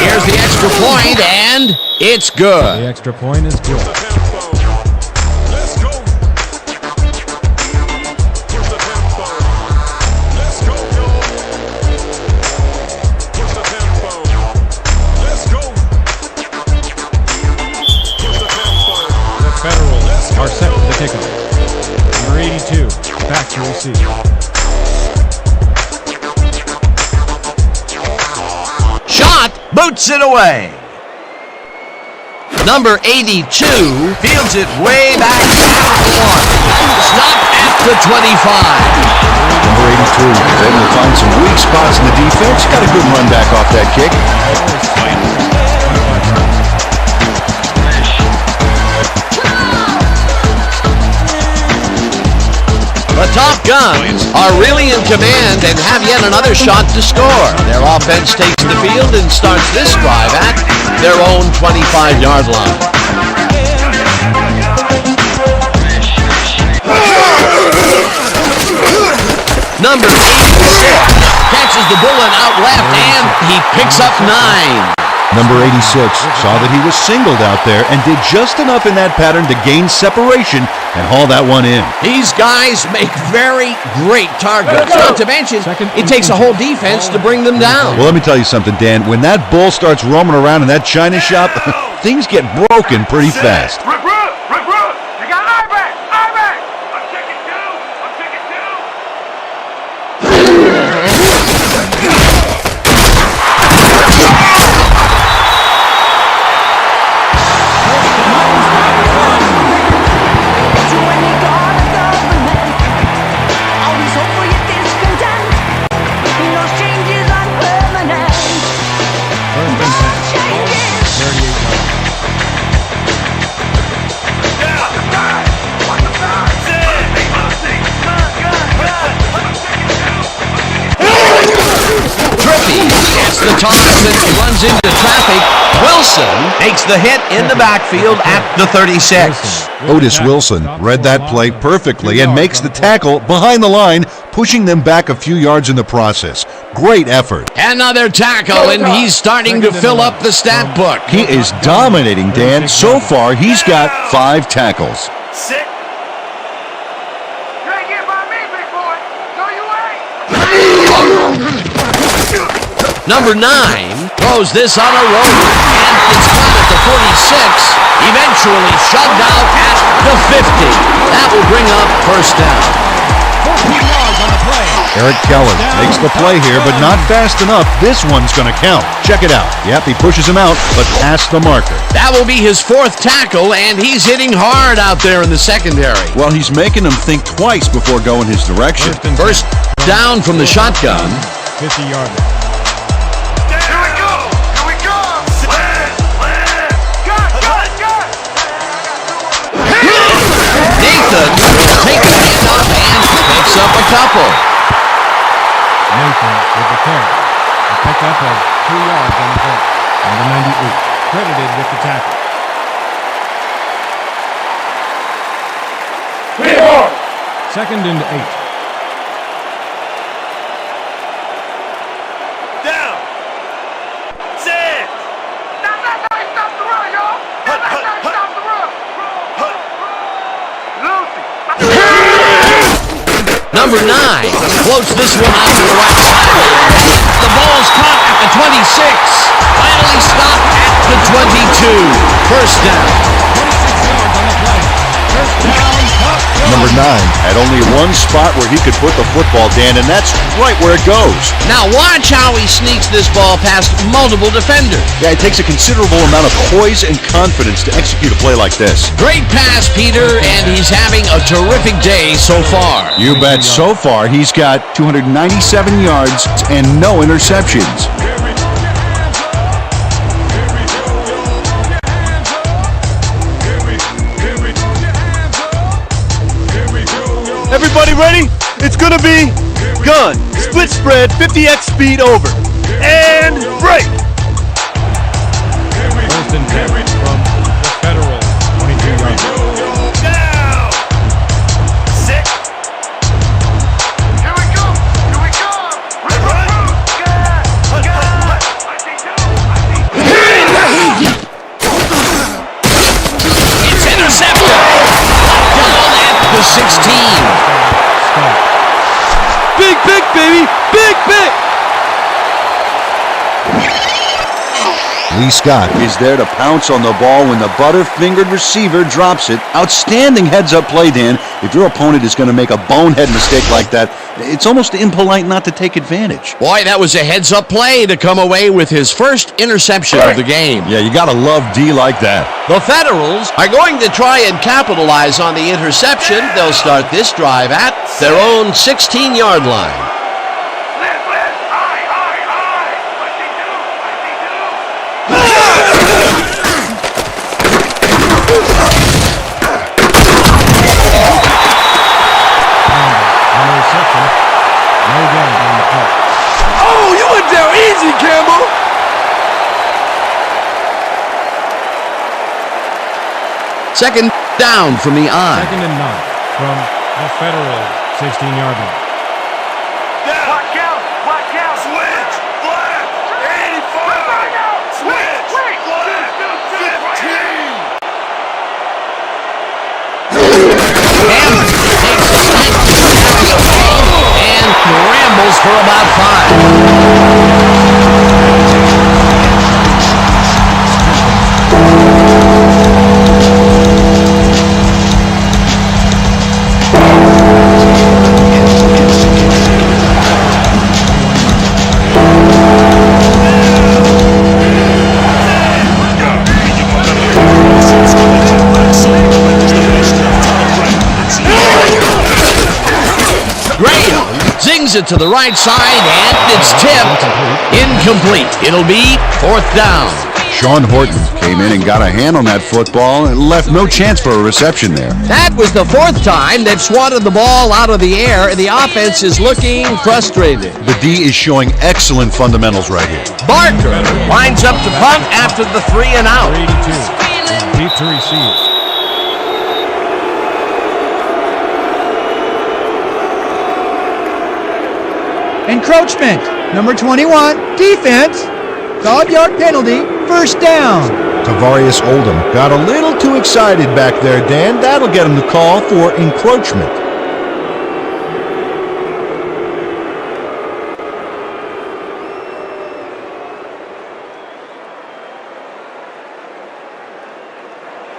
Here's the extra point, and it's good. The extra point is good. Are set for the kickoff. Number 82, back to receive. Shot, boots it away. Number 82 fields it way back at the 1. Stop at the 25. Number 82 is able to find some weak spots in the defense. Got a good run back off that kick. The Top Guns are really in command and have yet another shot to score. Their offense takes the field and starts this drive at their own 25-yard line. Number 86 catches the bullet out left and he picks up 9. Number 86 saw that he was singled out there and did just enough in that pattern to gain separation and haul that one in. These guys make very great targets. Not to mention, it takes a whole defense to bring them down. Well, let me tell you something, Dan. When that bull starts roaming around in that china shop, things get broken pretty fast. Recruit! You got eye back! I'm taking two! The toss and runs into traffic. Wilson makes the hit in the backfield at the 36. Otis Wilson read that play perfectly and makes the tackle behind the line, pushing them back a few yards in the process. Great effort. Another tackle, and he's starting to fill up the stat book. He is dominating, Dan. So far, he's got 5 tackles. Sit. You ain't getting by me, big boy. No, you ain't. Number 9 throws this on a rope, and it's caught at the 46, eventually shoved out at the 50. That will bring up first down. 14 yards on the play. Eric Keller makes the play here, but not fast enough. This one's going to count. Check it out. Yep, he pushes him out, but past the marker. That will be his 4th tackle, and he's hitting hard out there in the secondary. Well, he's making them think twice before going his direction. First down from the shotgun. 50-yard line. Nathan will take the handoff and picks up a couple. Nathan with the carry. A pickup of 2 yards on the play. Number 98 credited with the tackle. Second and 8. Down. Set. Stop the run, y'all. Stop the run. Number 9 floats this one out to the right side. The ball's caught at the 26. Finally stopped at the 22. First down. 26 yards on the play. First down. Number 9 had only one spot where he could put the football, Dan, and that's right where it goes. Now watch how he sneaks this ball past multiple defenders. Yeah, it takes a considerable amount of poise and confidence to execute a play like this. Great pass, Peter, and he's having a terrific day so far. You bet. So far, he's got 297 yards and no interceptions. Everybody ready? It's gonna be gun, split spread, 50x speed over. And break! First and 10 from the Federal 22 yards. Down. Set. Here we go. Run. It's intercepted. Down at the 16. Big, baby! Big! Lee Scott is there to pounce on the ball when the butter-fingered receiver drops it. Outstanding heads-up play, Dan. If your opponent is going to make a bonehead mistake like that, it's almost impolite not to take advantage. Boy, that was a heads-up play to come away with his first interception of the game. Yeah, you got to love D like that. The Federals are going to try and capitalize on the interception. They'll start this drive at their own 16-yard line. Oh, you went down easy, Campbell! Second down from the eye. Second and 9 from the Federal 16-yard line. Watch out. Switch. Flat. 85. Switch. Flat. 15. Hammond takes a snap to carry the ball and rambles for about 5. Graham zings it to the right side, and it's tipped. Incomplete. It'll be fourth down. Sean Horton came in and got a hand on that football and left no chance for a reception there. That was the fourth time they've swatted the ball out of the air, and the offense is looking frustrated. The D is showing excellent fundamentals right here. Barker lines up to punt after the 3 and out. 82. Deep to receive. Encroachment. Number 21. Defense. 5-yard penalty. First down. Tavarius Oldham got a little too excited back there, Dan. That'll get him the call for encroachment.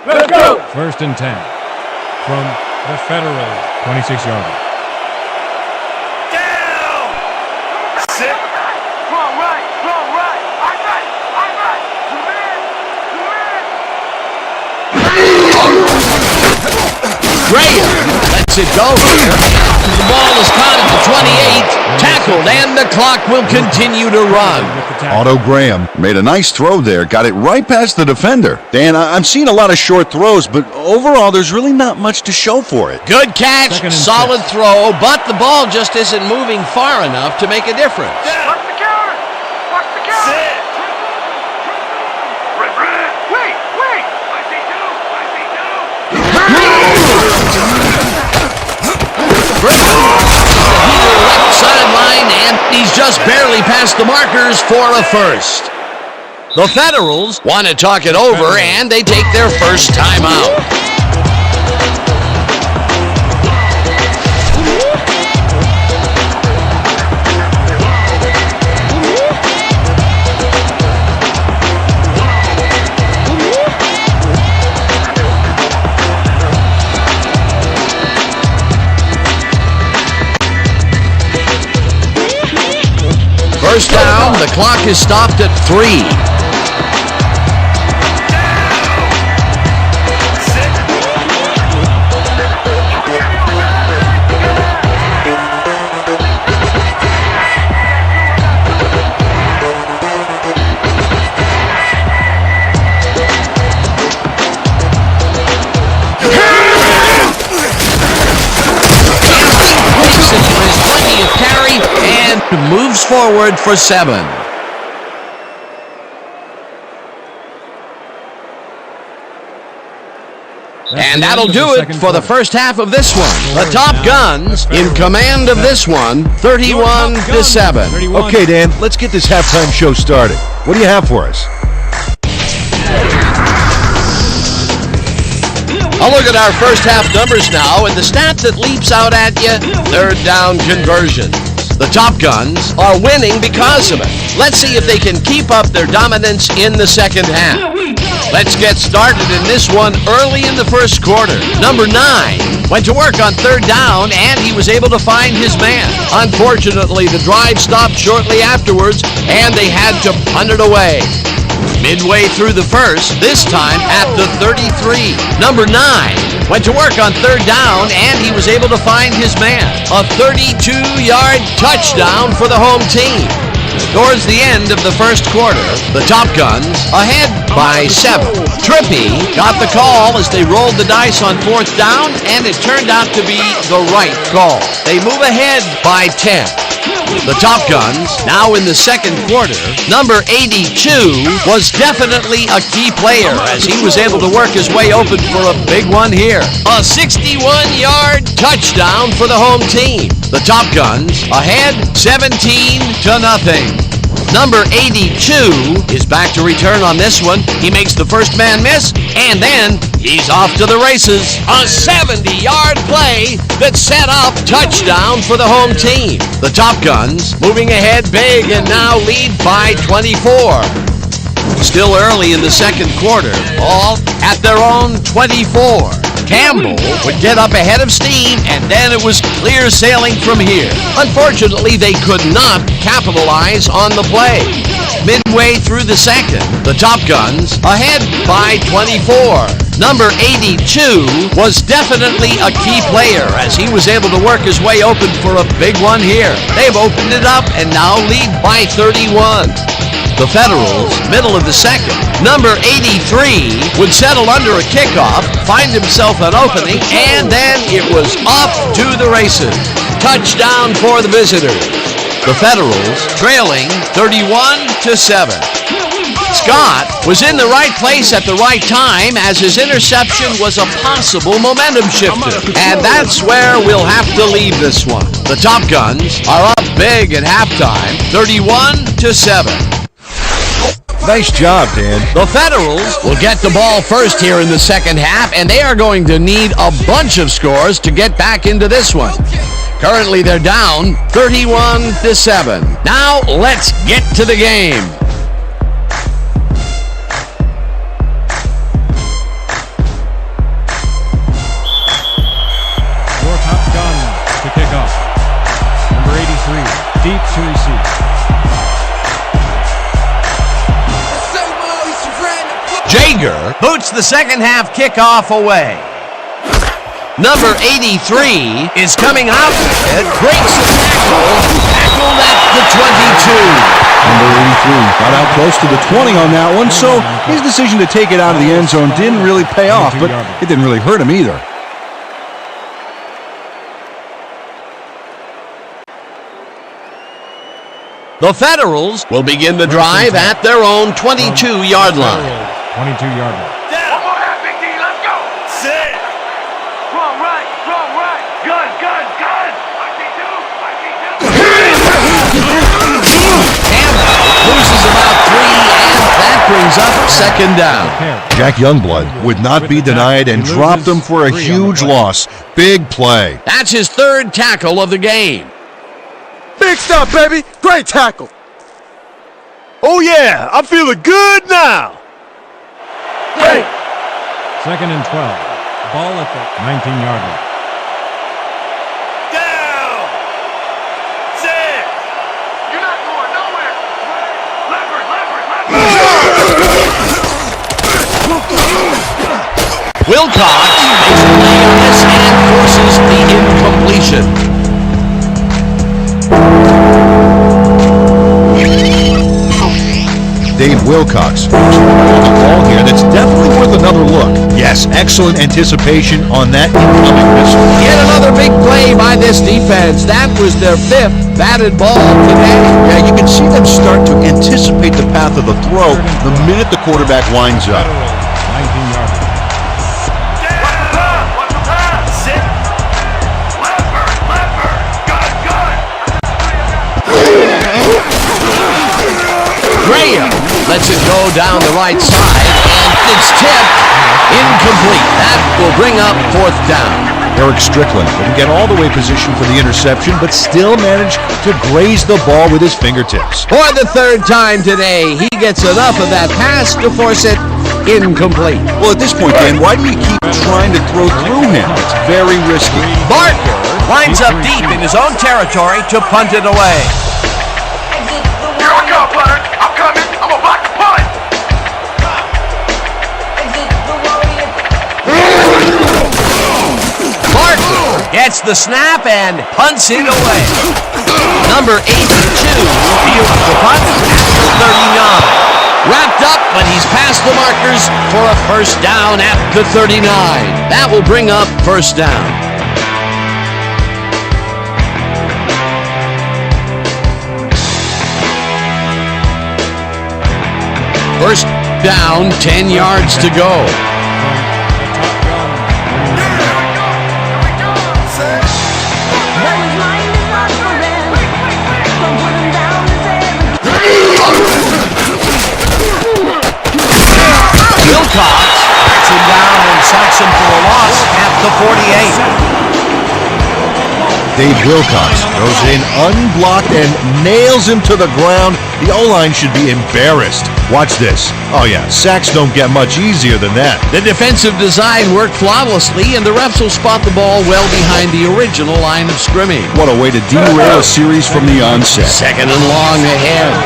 Let's go! First and 10 from the Federal 26-yard line. Down. Sit. Wrong right. I got. Graham lets it go here. The ball is caught at the 28, tackled, and the clock will continue to run. Otto Graham made a nice throw there, got it right past the defender. Dan, I'm seeing a lot of short throws, but overall there's really not much to show for it. Good catch, solid throw, but the ball just isn't moving far enough to make a difference. Watch the counter. Sit. Wait. I see two. Griffin crosses the heater left sideline, and he's just barely past the markers for a first. The Federals want to talk it over, and they take their first timeout. First down, the clock is stopped at 3. Moves forward for 7. And that'll do it for the first half of this one. The Top Guns in command of this one, 31-7. Okay, Dan, let's get this halftime show started. What do you have for us? I'll look at our first half numbers now, and the stat that leaps out at you, third down conversion. The Top Guns are winning because of it. Let's see if they can keep up their dominance in the second half. Let's get started in this one early in the first quarter. Number 9 went to work on third down, and he was able to find his man. Unfortunately, the drive stopped shortly afterwards, and they had to punt it away. Midway through the first, this time at the 33. Number 9 went to work on third down, and he was able to find his man. A 32-yard touchdown for the home team. Towards the end of the first quarter, the Top Guns ahead by 7. Trippy got the call as they rolled the dice on fourth down, and it turned out to be the right call. They move ahead by 10. The Top Guns, now in the second quarter, number 82 was definitely a key player as he was able to work his way open for a big one here. A 61-yard touchdown for the home team. The Top Guns ahead 17-0. Number 82 is back to return on this one. He makes the first man miss, and then he's off to the races. A 70-yard play that set up touchdown for the home team. The Top Guns moving ahead big and now lead by 24. Still early in the second quarter, all at their own 24. Campbell would get up ahead of steam, and then it was clear sailing from here. Unfortunately, they could not capitalize on the play. Midway through the second, the Top Guns ahead by 24. Number 82 was definitely a key player as he was able to work his way open for a big one here. They've opened it up and now lead by 31. The Federals, middle of the second. Number 83 would settle under a kickoff, find himself an opening, and then it was off to the races. Touchdown for the visitors. The Federals trailing 31-7. Scott was in the right place at the right time as his interception was a possible momentum shifter. And that's where we'll have to leave this one. The Top Guns are up big at halftime, 31-7. Nice job, Dan. The Federals will get the ball first here in the second half, and they are going to need a bunch of scores to get back into this one. Currently, they're down 31-7. Now, let's get to the game. Your Top Gun to kick off. Number 83, deep to receive. Jaeger boots the second half kickoff away. Number 83 is coming out with it, breaks the tackle, tackled at the 22. Number 83 got out close to the 20 on that one, so his decision to take it out of the end zone didn't really pay off, but it didn't really hurt him either. The Federals will begin the drive at their own 22-yard line. 22-yard line. One more half, Big D, let's go. Sit. Wrong right, Gun! Loses about 3, and that brings up second down. Jack Youngblood would not be denied and dropped them for a huge loss. Big play. That's his third tackle of the game. Big stuff, baby. Great tackle. Oh, yeah. I'm feeling good now. Hey. Second and 12. Ball at the 19-yard line. Down! Sit! You're not going nowhere! Leopard! Wilcox makes a play on this and forces the incompletion. Dave Wilcox the ball here. That's definitely worth another look. Yes, excellent anticipation on that incoming missile. Yet another big play by this defense. That was their 5th batted ball today. Yeah, you can see them start to anticipate the path of the throw the minute the quarterback winds up. 19-yard line. What's the pass? Sit! Leopard! Gun! Graham lets it go down the right side, and it's tipped. Incomplete. That will bring up 4th down. Eric Strickland didn't get all the way positioned for the interception, but still managed to graze the ball with his fingertips. For the 3rd time today, he gets enough of that pass to force it incomplete. Well, at this point, Dan, why do you keep trying to throw through him? It's very risky. Barker lines up deep in his own territory to punt it away. Here I go, Butter! I'm coming! I'm about to punt! Barker gets the snap and punts it away. Number 82 fields the punt at the 39. Wrapped up, but he's past the markers for a 1st down at the 39. That will bring up 1st down. First down, 10 yards to go. Wilcox backs him down and sacks him for a loss at the 48. Dave Wilcox goes in unblocked and nails him to the ground. The O-line should be embarrassed. Watch this. Oh yeah, sacks don't get much easier than that. The defensive design worked flawlessly, and the refs will spot the ball well behind the original line of scrimmage. What a way to derail a series from the onset. 2nd and long ahead.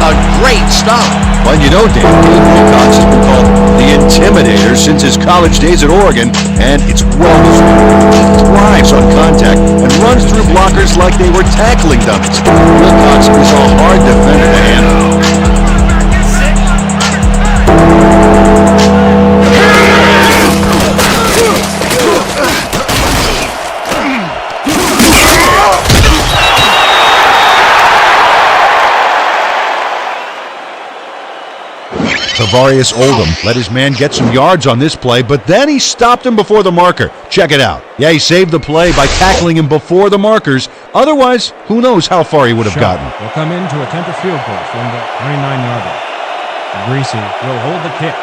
A great stop. Well, you know, Dave Wilcox has been called the Intimidator since his college days at Oregon, and it's well-deserved. He thrives on contact and runs through blockers like they were tackling dummies. Wilcox is a hard defender to handle. Tavarius Oldham let his man get some yards on this play, but then he stopped him before the marker. Check it out. Yeah, he saved the play by tackling him before the markers. Otherwise, who knows how far he would have gotten. Will come in to attempt a field goal from the 29-yard line. Greasy will hold the kick.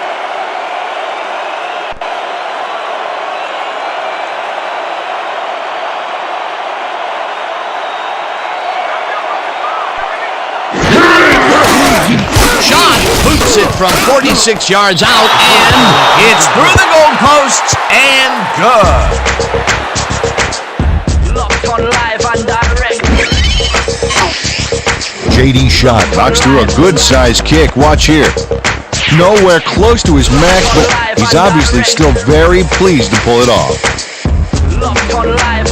Boots it from 46 yards out, and it's through the goalposts and good. Locked on live and direct. JD Shot knocks through a good-sized kick. Watch here. Nowhere close to his max, but he's obviously still very pleased to pull it off. Locked on live.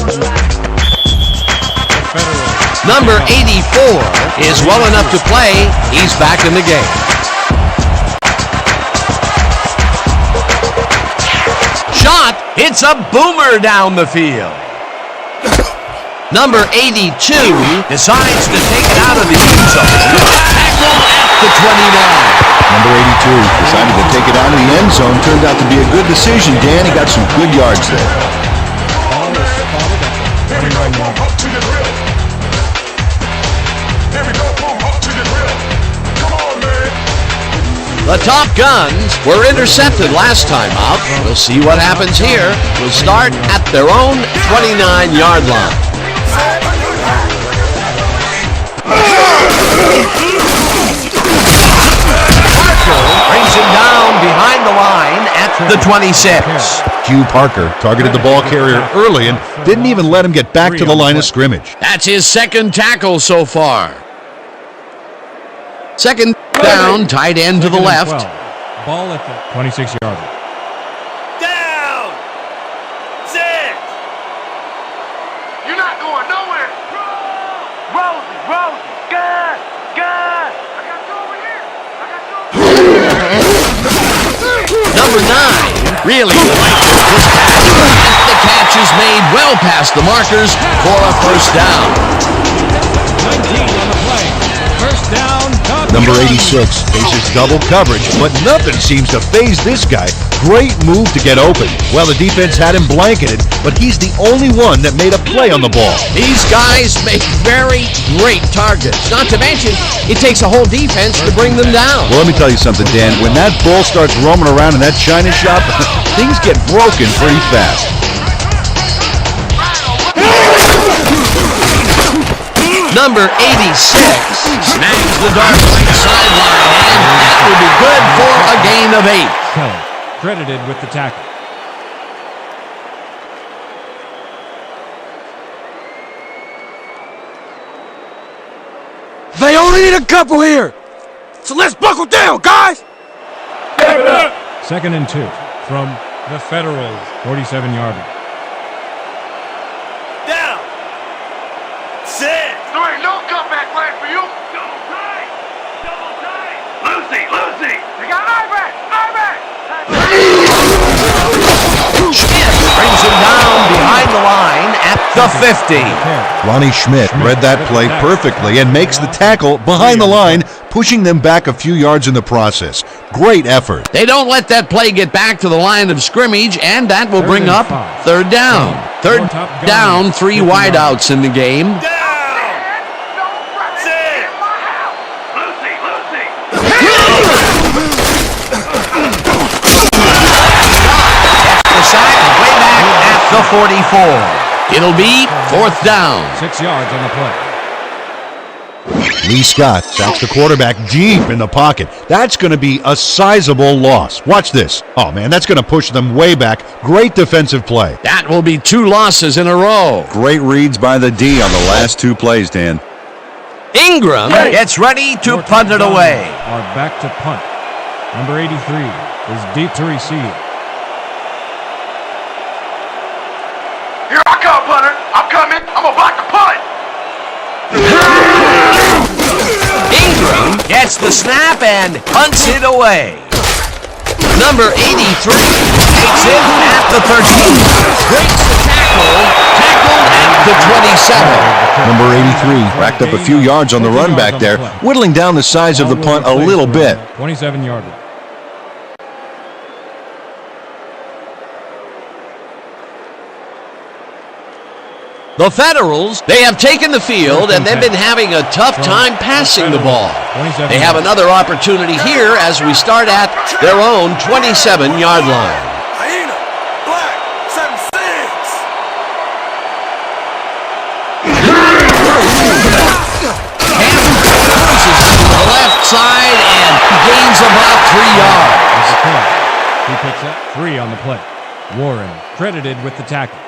Number 84 is well enough to play. He's back in the game. shot. It's a boomer down the field. Number 82 decides to take it out of the end zone. Tackle at the 29. Number 82 decided to take it out of the end zone. Turned out to be a good decision, Dan. He got some good yards there. Ball is spotted at the 29 yard. The Top Guns were intercepted last time out. We'll see what happens here. We'll start at their own 29-yard line. Parker brings him down behind the line at the 26. Hugh Parker targeted the ball carrier early and didn't even let him get back to the line of scrimmage. That's his second tackle so far. Second down, tight end to the left. Ball at the 26-yard line. Down! Sit! You're not going nowhere! Rosie, gun! I got you over here! Number 9 really likes this catch. And the catch is made well past the markers for a first down. 19 on the play. First down. Number 86 faces double coverage, but nothing seems to faze this guy. Great move to get open. Well, the defense had him blanketed, but he's the only one that made a play on the ball. These guys make very great targets. Not to mention, it takes a whole defense to bring them down. Well, let me tell you something, Dan. When that bull starts roaming around in that china shop, things get broken pretty fast. Number 86 snags the dark right sideline, and that will be good for a gain of 8. Kelly, credited with the tackle. They only need a couple here. So let's buckle down, guys. Second and 2 from the Federals, 47-yard line. Down! Sit! There ain't no comeback plan for you! Double tight! Lucy! You got Ivan! Schmidt brings him down behind the line at the 50. Ronnie Schmidt read that play perfectly and makes the tackle behind the line, pushing them back a few yards in the process. Great effort. They don't let that play get back to the line of scrimmage, and that will bring up third down. Third down, 3 wideouts in the game. Down! Sit! Lucy! The sack way back at the 44. It'll be fourth down. 6 yards on the play. Lee Scott sacks the quarterback deep in the pocket. That's going to be a sizable loss. Watch this. Oh, man, that's going to push them way back. Great defensive play. That will be 2 losses in a row. Great reads by the D on the last 2 plays, Dan. Ingram gets ready to punt it away. Are back to punt. Number 83 is deep to receive. Here I come, punter! I'm coming! I'm about to punt! Ingram gets the snap and punts it away. Number 83 takes it at the 13. Breaks the tackle. Tackled at the 27. Number 83 racked up a few yards on the run back there, whittling down the size of the punt a little bit. 27-yard line. The Federals, they have taken the field and they've been having a tough time passing the ball. They have another opportunity here as we start at their own 27-yard line. Hyena! Black! 7-6! Cruises to the left side and gains about 3 yards. He picks up 3 on the play. Warren credited with the tackle.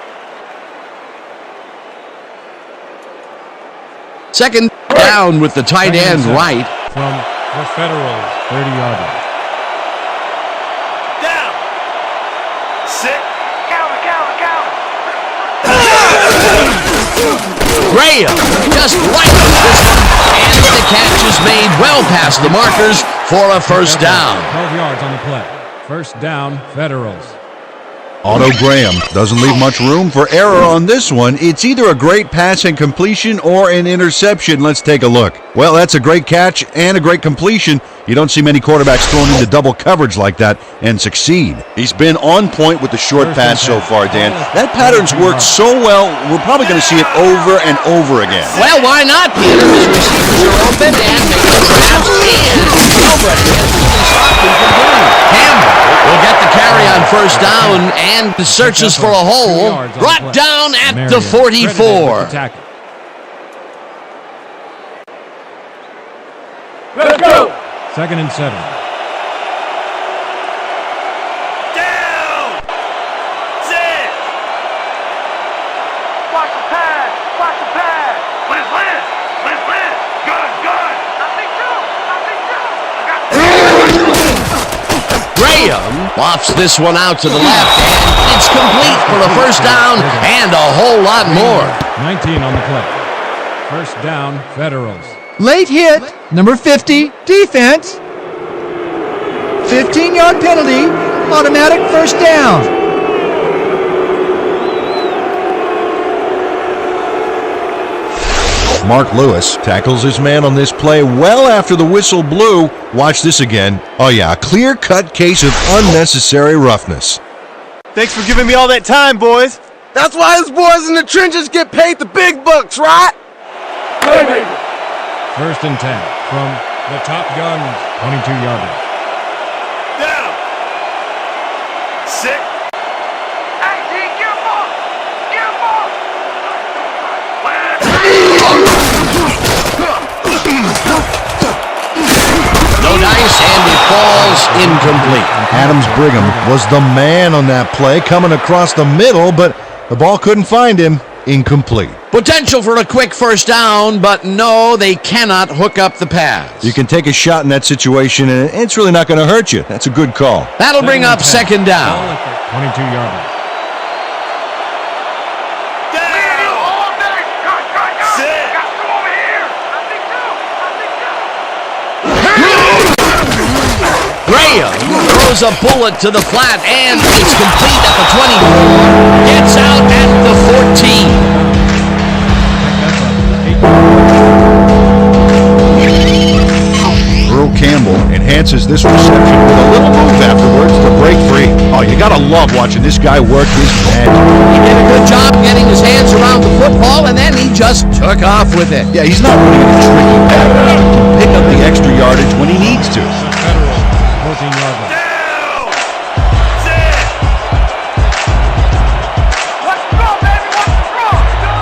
Second down with the tight end right. From the Federals, 30-yard line. Down! Sit! Counter! Graham just right up this one, and the catch is made well past the markers for a first down. 12 yards on the play. First down, Federals. Otto Graham doesn't leave much room for error on this one. It's either a great pass and completion or an interception. Let's take a look. Well, that's a great catch and a great completion. You don't see many quarterbacks thrown into double coverage like that and succeed. He's been on point with the short pass so far, Dan. That pattern's worked so well, we're probably going to see it over and over again. Well, why not, Peter? His receivers are open and making grabs, and nobody has even stopped him from doing it. Campbell will get the carry on first down and searches for a hole. Brought down at the 44. Let's go! 2nd and 7. Down! Sit! Watch the pass! Watch the pass! Liz! Gun! Graham lofts this one out to the left, and it's complete for a first down and a whole lot more. 19 on the play. First down, Federals. Late hit, number 50, defense. 15-yard penalty, automatic first down. Mark Lewis tackles his man on this play well after the whistle blew. Watch this again. Oh yeah, a clear-cut case of unnecessary roughness. Thanks for giving me all that time, boys. That's why us boys in the trenches get paid the big bucks, right? First and 10 from the Top Guns, 22-yarder. Down! Sit! Hey, D, get a ball! Get a ball! No dice, and it falls incomplete. Adams Brigham was the man on that play, coming across the middle, but the ball couldn't find him. Incomplete. Potential for a quick first down, but no, they cannot hook up the pass. You can take a shot in that situation, and it's really not going to hurt you. That's a good call. That'll bring up second down. 22-yarder. Graham throws a bullet to the flat, and it's complete at the 24. Gets out at the 14. Earl Campbell enhances this reception with a little move afterwards to break free. Oh, you gotta love watching this guy work his magic. He did a good job getting his hands around the football, and then he just took off with it. Yeah, he's not running a tricky pattern. He can pick up the extra yardage when he needs to. 14-yard line. Down! Sit! Let's go, baby! Let's go!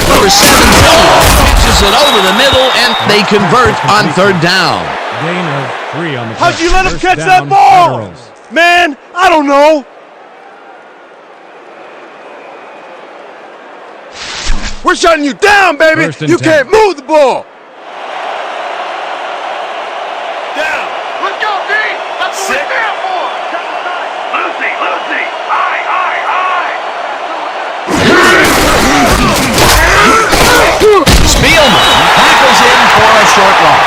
Number 17 pitches it over the middle, and they convert on third down. Gain of 3 on the play. How'd you let him First catch down, that ball? Federals. Man, I don't know. We're shutting you down, baby. First and You 10. can't move the ball. Down! Let's go, D! That's what we stand for! Lucy! Aye! Spielman tackles in for a short loss.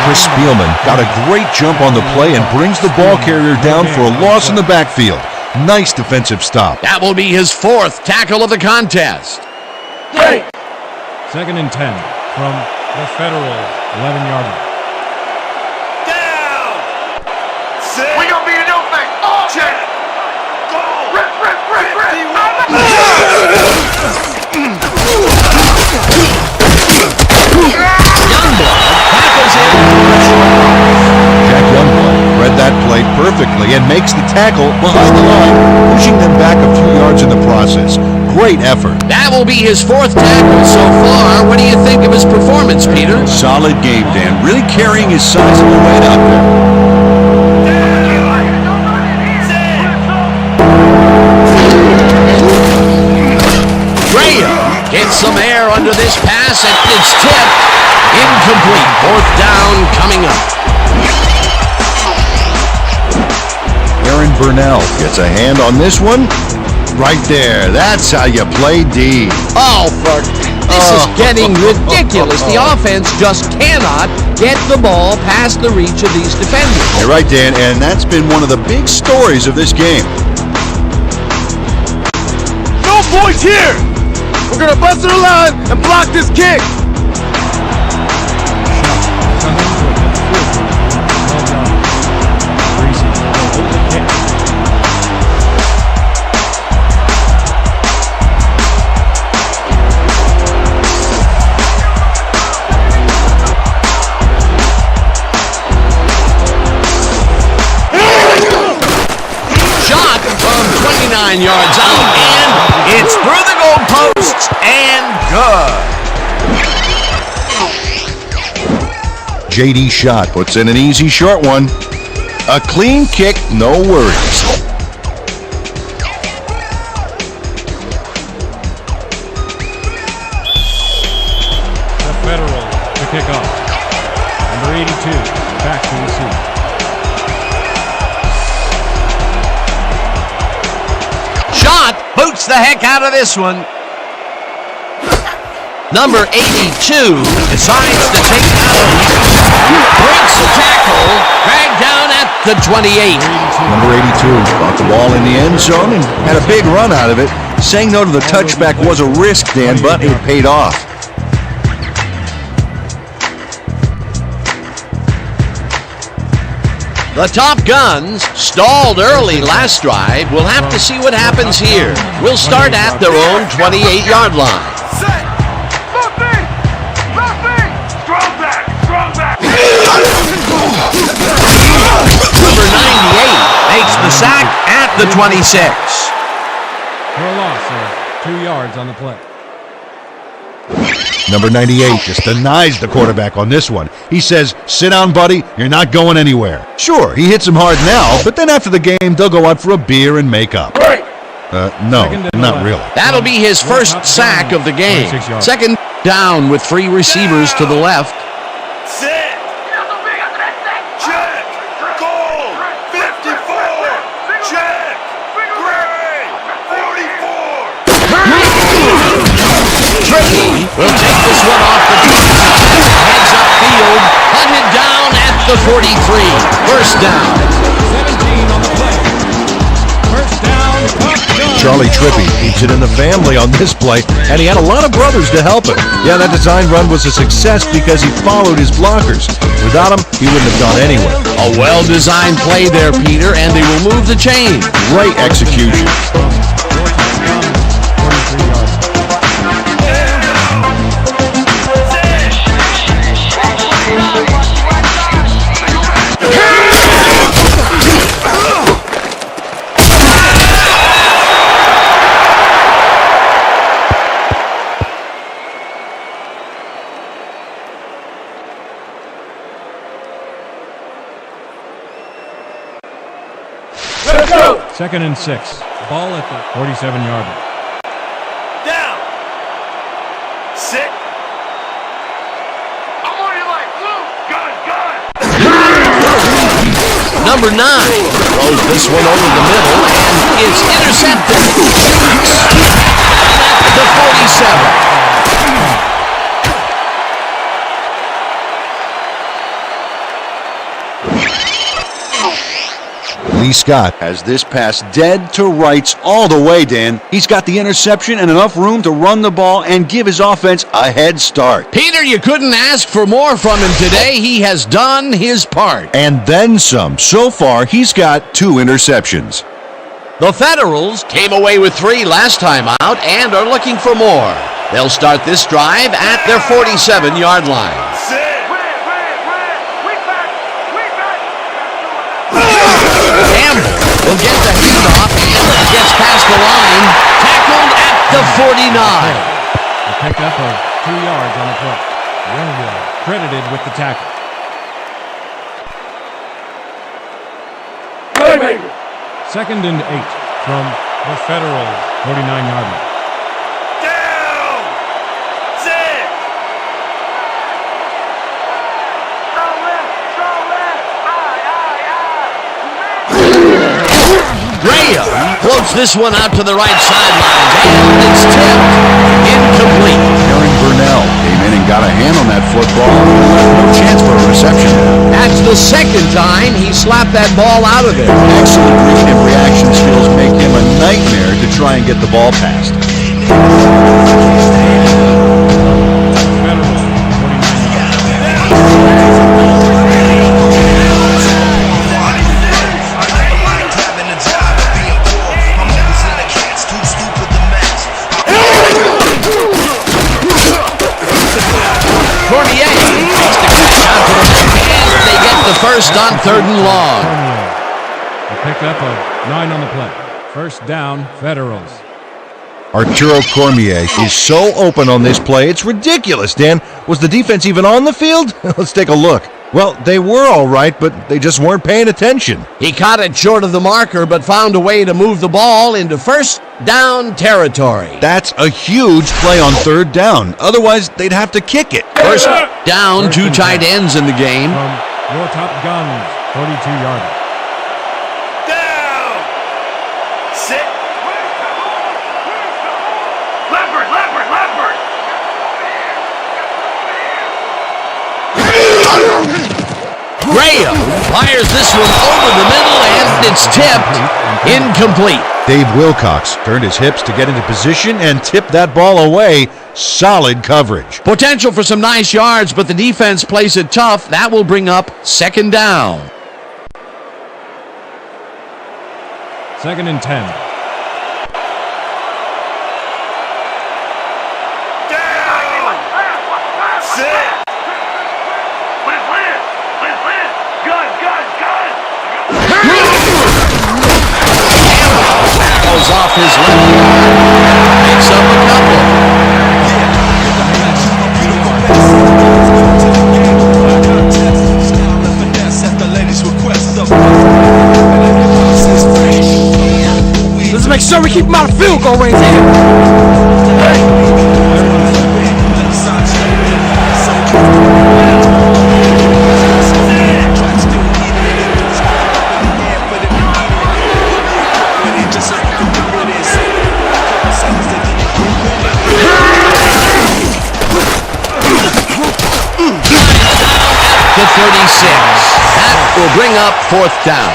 Chris Spielman got a great jump on the play and brings the ball carrier down for a loss in the backfield. Nice defensive stop. That will be his fourth tackle of the contest. Second and 10 from the Federals, 11-yard line. Down! Sit! We gonna be a new thing! Oh, check! Go! Rip! Youngblood tackles in for a short loss. Jack Youngblood read that play perfectly and makes the tackle behind the line, pushing them back a few yards in the process. Great effort. That will be his fourth tackle so far. What do you think of his performance, Peter? Solid game, Dan. Really carrying his sizable weight out there. Graham gets some air under this pass, and it's tipped. Incomplete. Fourth down coming up. Aaron Burnell gets a hand on this one. Right there. That's how you play D. Oh, for This is getting ridiculous. The offense just cannot get the ball past the reach of these defenders. You're right, Dan, and that's been one of the big stories of this game. No points here! We're gonna bust to the line and block this kick! From 29 yards out, and it's through the goal posts and good. J.D. Shot puts in an easy short one. A clean kick, no worries. The Federal to kick off. Number 82, back to receive. Shot boots the heck out of this one. Number 82 decides to take down. Breaks the tackle. Dragged down at the 28. Number 82 caught the ball in the end zone and had a big run out of it. Saying no to the touchback was a risk, Dan, but it paid off. The Top Guns stalled early last drive. We'll have to see what happens here. We'll start at their own 28-yard line. Set! Look me! Look me! Strong back! Strong back! Number 98 makes the sack at the 26. For a loss of 2 yards on the play. Number 98 just denies the quarterback on this one. He says, sit down, buddy, you're not going anywhere. Sure, he hits him hard now, but then after the game, they'll go out for a beer and make up. No, not really. That'll be his first sack of the game. Second down with 3 receivers to the left. Set! Check! Goal! 54! Check! Gray! 44! Tricky will take this one off the tee. Heads upfield, hunted down at the 43. First down. 17 on the play. First down, touchdown. Charlie Trippy keeps it in the family on this play, and he had a lot of brothers to help him. Yeah, that design run was a success because he followed his blockers. Without him, he wouldn't have gone anywhere. A well-designed play there, Peter, and they will move the chain. Great execution. 43 yards. Second and 6. Ball at the 47-yard line. Down! Sit! I'm on your life! Blue! Gun! Gun! Number 9 throws this one over the middle, and it's intercepted. At the 47. Lee Scott has this pass dead to rights all the way, Dan. He's got the interception and enough room to run the ball and give his offense a head start. Peter, you couldn't ask for more from him today. He has done his part. And then some. So far, he's got 2 interceptions. The Federals came away with 3 last time out and are looking for more. They'll start this drive at their 47-yard line. Sit! Campbell will get the handoff and gets past the line. Tackled at the 49. A pickup of 2 yards on the play. Renville credited with the tackle. Second and 8 from the Federal 49-yard line. Down! Sit! Graham floats this one out to the right sideline, and it's tipped incomplete. Aaron second time, he slapped that ball out of there. Excellent read and reaction skills make him a nightmare to try and get the ball past. First on 3rd and long. A pickup of 9 on the play. First down, Federals. Arturo Cormier is so open on this play, it's ridiculous, Dan. Was the defense even on the field? Let's take a look. Well, they were all right, but they just weren't paying attention. He caught it short of the marker, but found a way to move the ball into first down territory. That's a huge play on 3rd down. Otherwise, they'd have to kick it. First down, 2 tight ends in the game. From your Top Guns, 42-yarder. Down! Sit! Leopard! Graham fires this one over the middle, and it's tipped. Incomplete. Dave Wilcox turned his hips to get into position and tipped that ball away. Solid coverage. Potential for some nice yards, but the defense plays it tough. That will bring up 2nd down. 2nd and 10. Down! Sit! Goes off his left guard. Makes up a couple. Let's make sure we keep him out of field goal range here. To 36. That will bring up 4th down.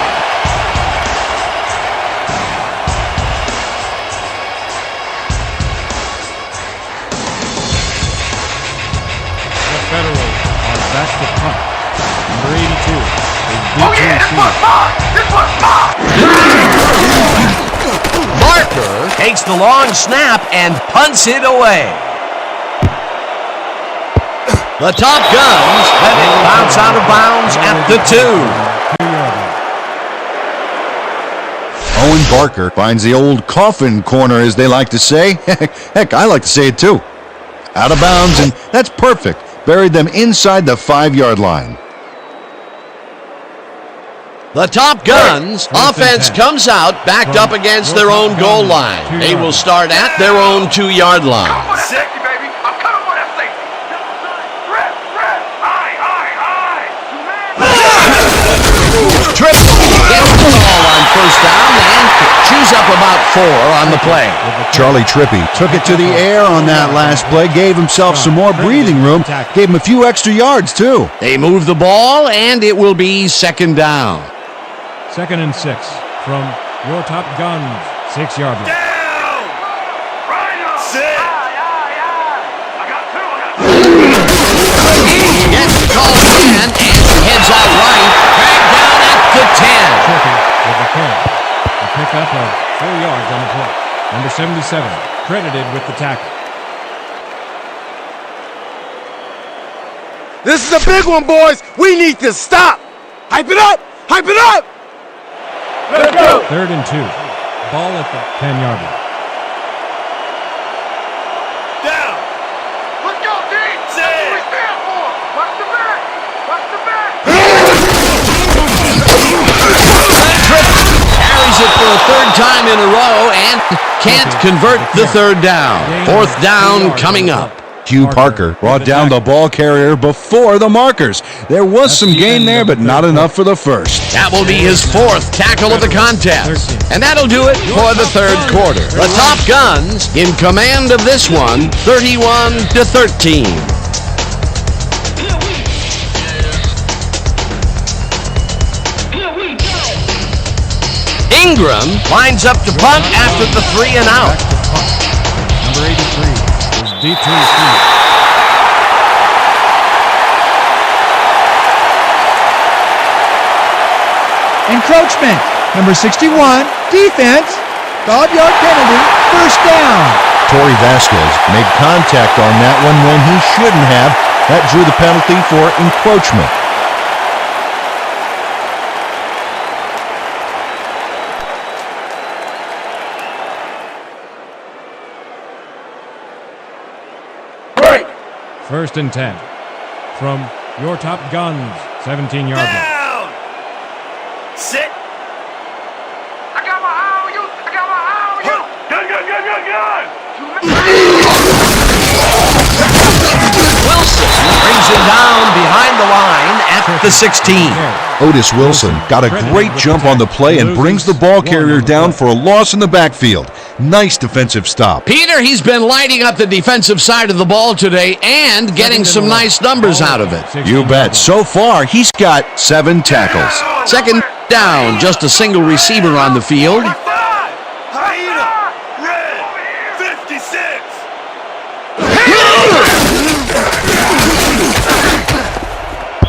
The Federals are back to punt. Number 82. Oh yeah, this one's mine! This one's mine! Barker takes the long snap and punts it away. The Top Guns let it bounce out of bounds at the 2. Owen Barker finds the old coffin corner, as they like to say. Heck, I like to say it too. Out of bounds, and that's perfect. Buried them inside the 5-yard line. The Top Guns offense comes out backed up against their own goal line. They will start at their own 2-yard line. Come on, safety, baby! I'm coming for that safety! Triple gets the ball on 1st down and chews up about 4 on the play. Charlie Trippi took it to the air on that last play, gave himself some more breathing room, gave him a few extra yards too. They move the ball, and it will be 2nd down. 2nd and 6 from your Top Guns, 6-yard line. Down! Rhinos! Sit! I got 2. Gets the call again and heads out right. Dragged down at the 10. Trippy with the carry. A pickup of 4 yards on the play. Number 77, credited with the tackle. This is a big one, boys. We need to stop. Hype it up. Hype it up. Let's go! 3rd and 2. Ball at the 10-yard line. Down! Let's go, D! That's what we stand for! Watch the back! Watch the back! Carries it for a 3rd time in a row and can't convert the 3rd down. 4th down coming up. Hugh Parker brought down the ball carrier before the markers. There was some gain there, but not enough for the first. That will be his 4th tackle of the contest. And that'll do it for the 3rd quarter. The Top Guns in command of this one, 31-13. Ingram lines up to punt after the 3 and out. Back to punt. Number 83 is D23. Encroachment. Number 61, defense. 5-yard penalty, first down. Torrey Vasquez made contact on that one when he shouldn't have. That drew the penalty for encroachment. First and 10 from your top guns, 17-yard line. Down! Sit! I got my eye on you! I got my eye on you! Gun! Wilson brings him down behind the line at the 16. Otis Wilson got a great jump on the play and brings the ball carrier down for a loss in the backfield. Nice defensive stop. Peter, he's been lighting up the defensive side of the ball today and getting some nice numbers out of it. You bet. So far, he's got 7 tackles. Second down, just a single receiver on the field. Hyena! Red! 56!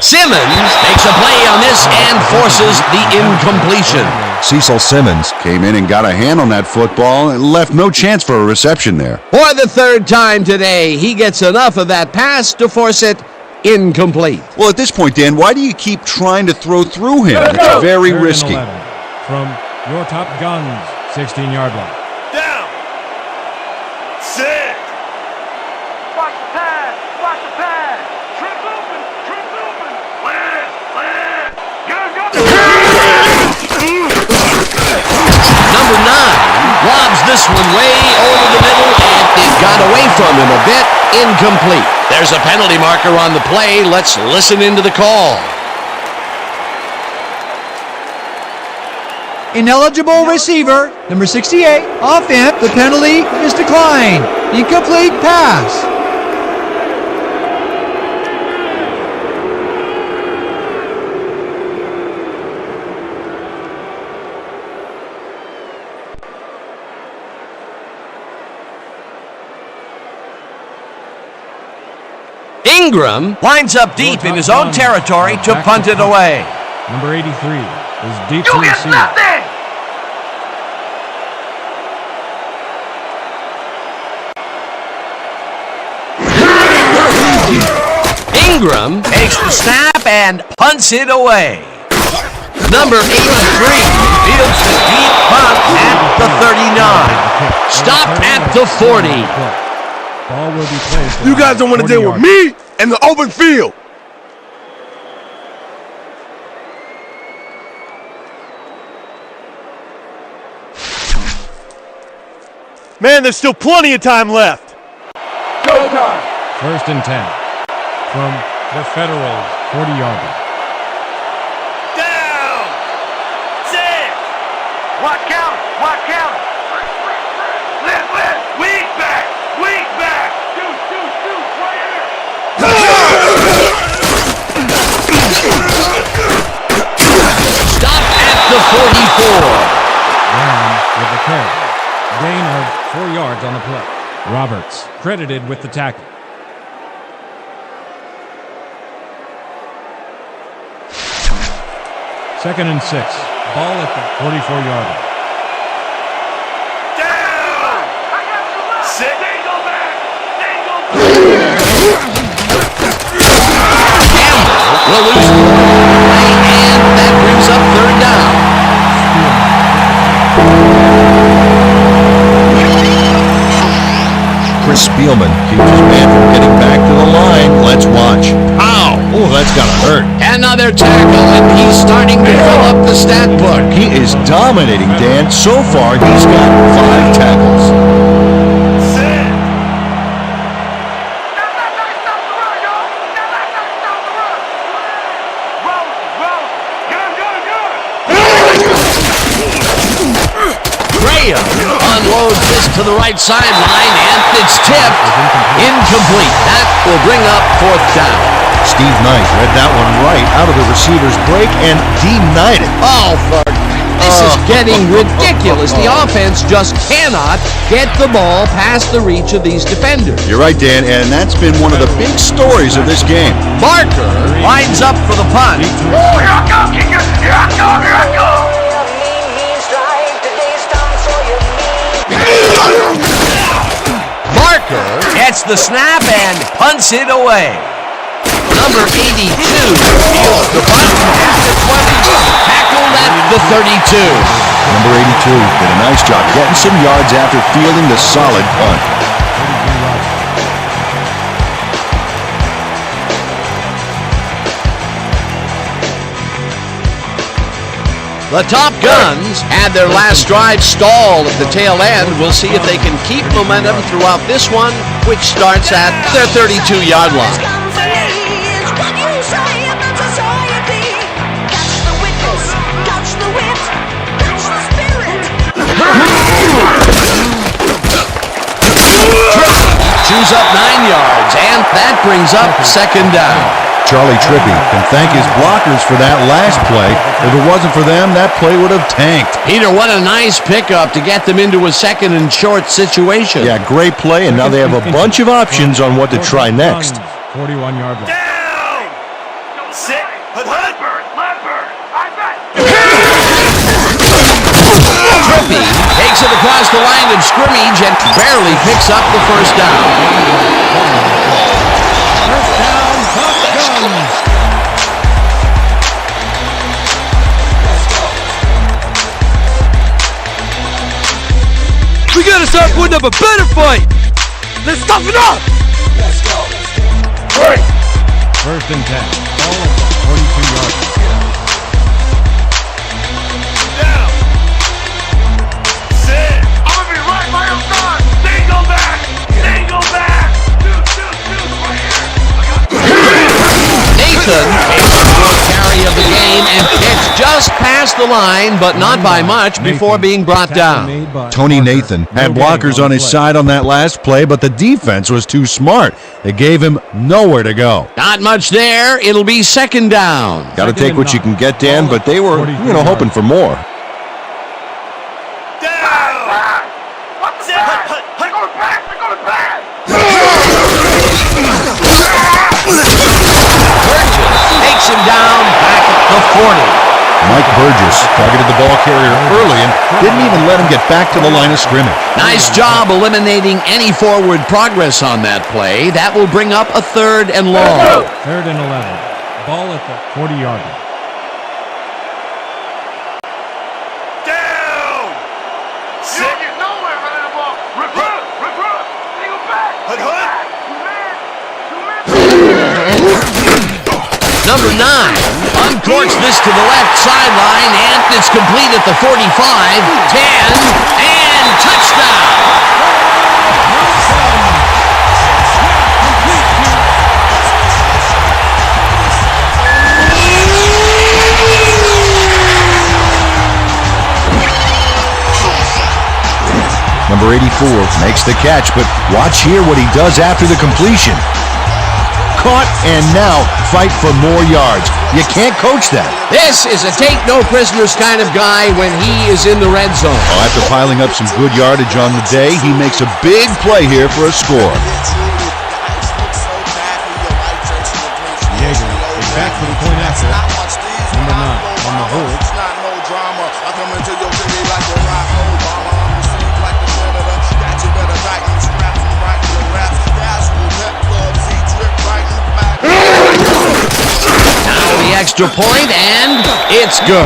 Simmons makes a play on this and forces the incompletion. Cecil Simmons came in and got a hand on that football and left no chance for a reception there. For the 3rd time today, he gets enough of that pass to force it incomplete. Well, at this point, Dan, why do you keep trying to throw through him? It's very Third and risky. 11 from your top guns, 16-yard line. Down! Sit! Watch the pad! Watch the pad! Trip open! Trip open! Land! Land! Number 9 lobs this one way over the middle, and it got away from him a bit. Incomplete. There's a penalty marker on the play. Let's listen into the call. Ineligible receiver, number 68, offense. The penalty is declined. Incomplete pass. Ingram lines up deep in his own territory to punt it away. Number 83 is You get D3C. nothing! Ingram takes the snap and punts it away. Number 83 fields the deep punt at the 39. Stopped at the 40. Ball will be placed. You guys don't want to deal with me and the open field. Man, there's still plenty of time left. Go time! First and 10 from the Federals, 40-yard line. Down! Sit! What count? What count? Left! Weak back! Weak back! Shoot! Right here! Stop at the 44. Brown with the carry. Gain of 4 yards on the play. Roberts credited with the tackle. Second and 6. Ball at the 44-yard line. Down! Sit! They go back! Campbell will lose the play, and that brings up 3rd down. Chris Spielman keeps his man from getting back to the line. Let's watch. Ow! Oh, that's gotta hurt. Another tackle, and he's starting to fill up the stat book. He is dominating, Dan. So far, he's got 5 tackles. Sit! Graham unloads this to the right sideline, and it's tipped. Incomplete. That will bring up 4th down. Steve Knight read that one right out of the receiver's break and denied it. Oh, for This is getting ridiculous. The offense just cannot get the ball past the reach of these defenders. You're right, Dan, and that's been one of the big stories of this game. Barker lines up for the punt. Oh, here I come, kicker! Here I come, here I come! Barker gets the snap and punts it away. Number 82 fields the punt at the 20, tackled at the 32. Number 82 did a nice job getting some yards after fielding the solid punt. The Top Guns had their last drive stalled at the tail end. We'll see if they can keep momentum throughout this one, which starts at their 32-yard line. Chews up 9 yards, and that brings up second down. Charlie Trippy can thank his blockers for that last play. If it wasn't for them, that play would have tanked. Peter, what a nice pickup to get them into a second and short situation. Yeah, great play, and now they have a bunch of options on what to try next. 41-yard line. Down! Sit! Leopard! Leopard! I'm back! Trippy takes it across the line of scrimmage and barely picks up the first down. First down, Top Guns. We gotta start putting up a better fight. Let's tough it up. Let's go! Hurry! First and 10. Ball at the 42-yard line. Down! Sit! I'm gonna be right by your side! Dingle back! Dingle back! Shoot, right here! Nathan takes the fourth carry of the game and hits just past the line, but not by much before being brought down. Tony Nathan had blockers on his side on that last play, but the defense was too smart. They gave him nowhere to go. Not much there. It'll be second down. Got to take what you can get, Dan, but they were, hoping for more. Down! What's that? They're going back! They're going back! Takes him down back at the 40. Mike Burgess targeted the ball carrier early and didn't even let him get back to the line of scrimmage. Nice job eliminating any forward progress on that play. That will bring up a third and long. Third and 11. Ball at the 40-yard line. Down! Sit! You get nowhere running the ball! Recruit! Recruit! Dingle back! Hood! Number 9 uncorks this to the left sideline, and it's complete at the 45, 10, and touchdown! Number 84 makes the catch, but watch here what he does after the completion. Caught and now fight for more yards. You can't coach that. This is a take-no-prisoners kind of guy when he is in the red zone. Well, after piling up some good yardage on the day, he makes a big play here for a score. Yeager is back for the point after. Number 9 on the hold. Extra point, and it's good.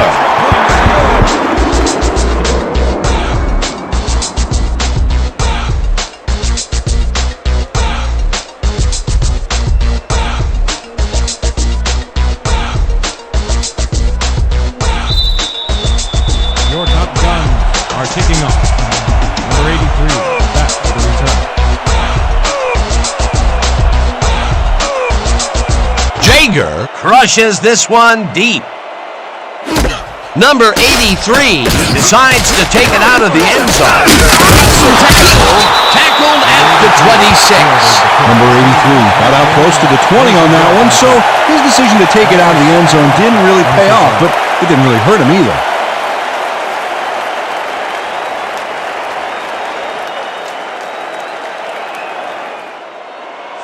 Your Top Guns are kicking off. Number 83 back for the return. Jaeger crushes this one deep. Number 83 decides to take it out of the end zone. Tackled at the 26. Number 83 got out close to the 20 on that one, so his decision to take it out of the end zone didn't really pay off, but it didn't really hurt him either.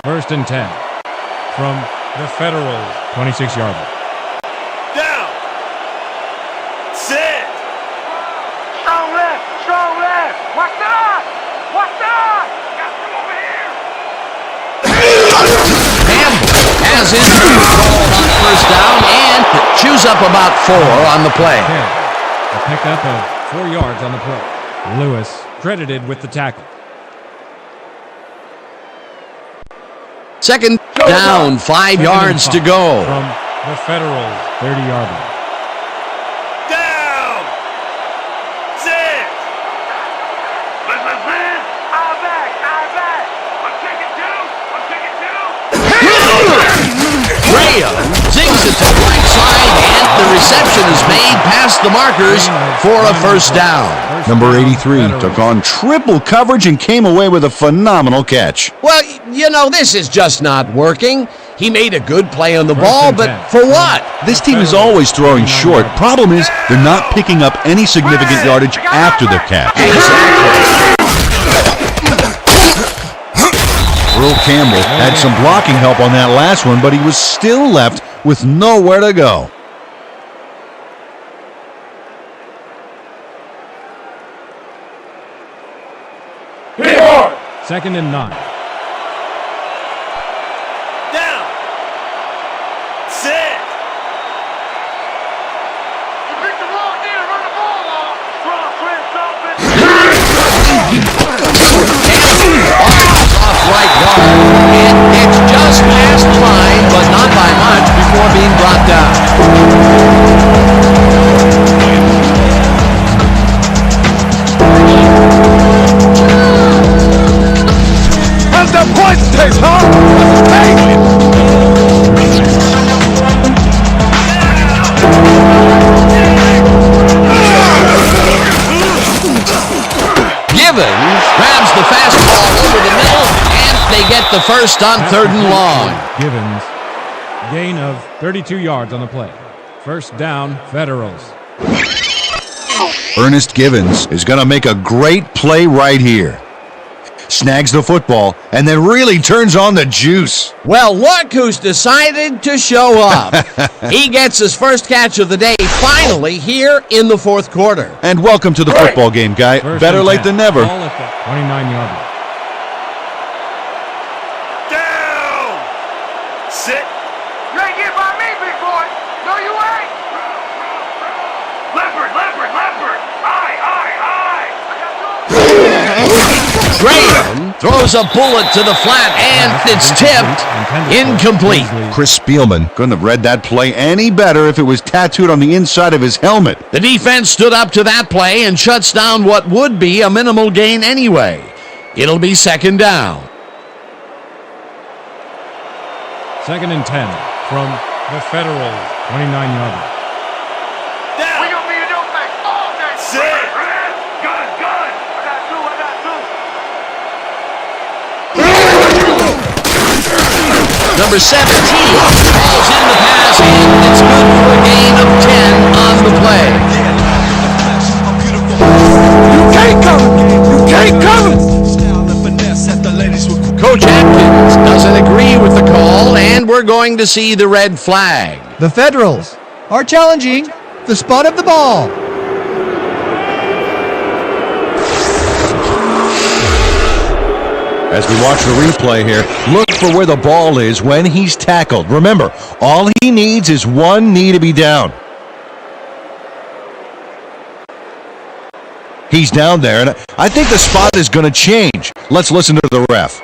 First and 10 from the Federals, 26-yard line. Down. Sit. Strong left. Strong left. Watch that. Watch that. Got some over here. Campbell has his move called on first down and chews up about 4 on the play. A pickup of 4 yards on the play. Lewis credited with the tackle. Second down, 5 yards to go. From the Federals, 30-yard line. Down. Sit. Listen. Eye back. I'm taking 2. Graham zigs it to the right side, and the reception is made past the markers for a first down. Number 83 took on triple coverage and came away with a phenomenal catch. Well, you know, this is just not working. He made a good play on the ball, but for what? This team is always throwing short. Problem is, they're not picking up any significant yardage after the catch. Earl Campbell had some blocking help on that last one, but he was still left with nowhere to go. Second and 9. Down. Sit. You picked the wrong end. Run the ball off. Wrong, Chris. Off right guard, and it's just past the line, but not by much before being brought down. How's that points taste, huh? Hey! Givens grabs the fastball over the middle, and they get the first on 3rd and long. Givens, gain of 32 yards on the play. First down, Federals. Ernest Givens is going to make a great play right here. Snags the football and then really turns on the juice. Well, look who's decided to show up. He gets his first catch of the day finally here in the 4th quarter. And welcome to the football game, guy. First Better and late 10. than never. Ball at the 29-yard line. Down. Sit. You ain't get by me, big boy. No, you ain't. Leopard. Aye. Graham throws a bullet to the flat, and it's tipped incomplete. Chris Spielman couldn't have read that play any better if it was tattooed on the inside of his helmet. The defense stood up to that play and shuts down what would be a minimal gain anyway. It'll be 2nd down. Second and 10 from the Federals, 29-yard line. Down. We gonna be in your face all day. Sit. Gun. I got two. Number 17 falls in the pass, and it's good for a gain of 10 on the play. You can't cover! Coach Atkins doesn't agree with the call, and we're going to see the red flag. The Federals are challenging the spot of the ball. As we watch the replay here, look for where the ball is when he's tackled. Remember, all he needs is one knee to be down. He's down there, and I think the spot is going to change. Let's listen to the ref.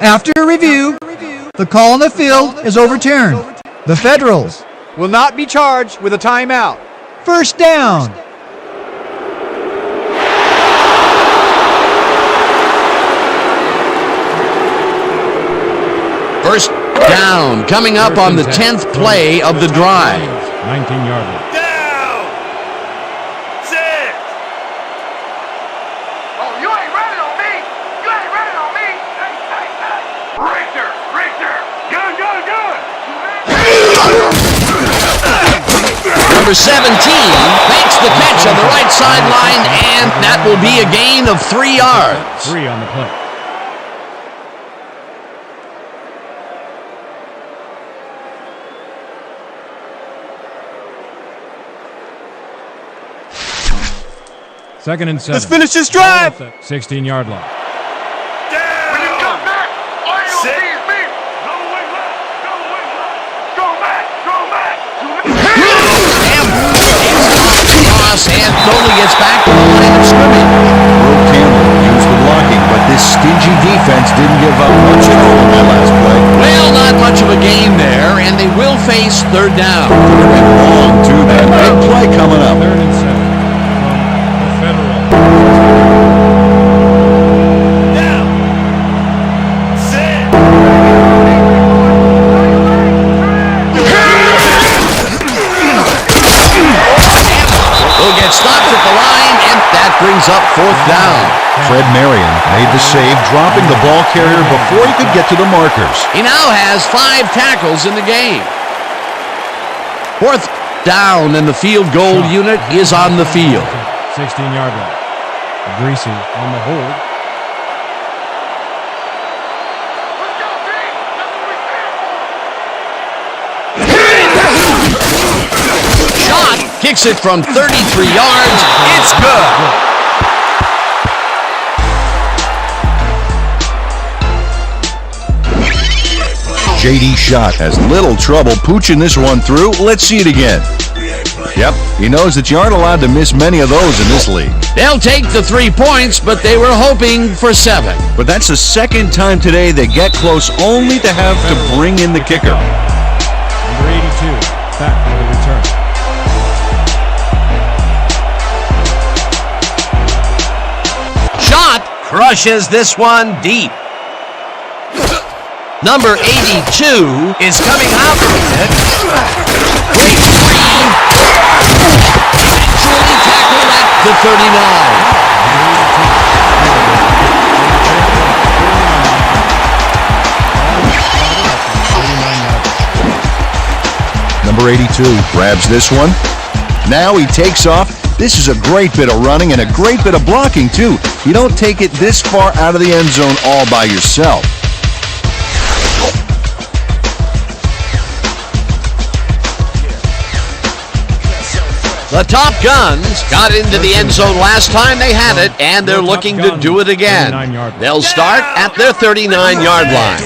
After review, the call on the field is overturned. The Federals Will not be charged with a timeout. first down. First down, coming up on the 10th play of the drive. 19-yard line. Down. Sit. Oh, you ain't running on me. Hey. Richter. Gun. Number Number 17 makes the catch on the right sideline, and that will be a gain of 3 yards. 3 on the play. Second and 7. Let's finish this drive. 16-yard line. When you come back, all you gonna see is me. Go away left. Go away left. Go back. Go back. Cross and only gets back to the line of scrimmage. Earl Campbell used the blocking, but this stingy defense didn't give up much at all in that last play. Well, not much of a gain there, and they will face third down. Could have been long, too, then. Big play coming up. 3rd and 7 from the Federal. Down. Sit. Will get stopped at the line, and that brings up 4th down. Fred Marion made the save, dropping the ball carrier before he could get to the markers. He now has 5 tackles in the game. 4th down, and the field goal unit is on the field. 16-yard line. Greasy on the hold. Shot kicks it from 33 yards. It's good. J.D. Schott has little trouble pooching this one through. Let's see it again. Yep, he knows that you aren't allowed to miss many of those in this league. They'll take the 3 points, but they were hoping for 7. But that's the second time today they get close only to have to bring in the kicker. Number 82, back for the return. Shot crushes this one deep. Number 82 is coming out with it. Great screen. Eventually tackled at the 39. Number 82 grabs this one. Now he takes off. This is a great bit of running and a great bit of blocking, too. You don't take it this far out of the end zone all by yourself. The Top Guns got into the end zone last time they had it, and they're looking to do it again. They'll start at their 39-yard line.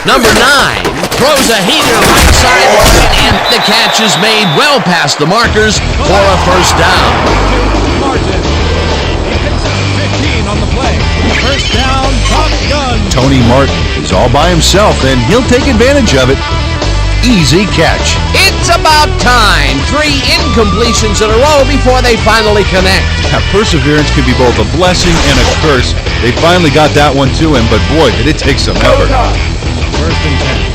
Number 9 throws a heater right sideline, and the catch is made well past the markers for a first down. On the play. First down, Top Gun. Tony Martin is all by himself, and he'll take advantage of it. Easy catch. It's about time. 3 incompletions in a row before they finally connect. Now, perseverance can be both a blessing and a curse. They finally got that one to him, but boy, did it take some effort. First and 10.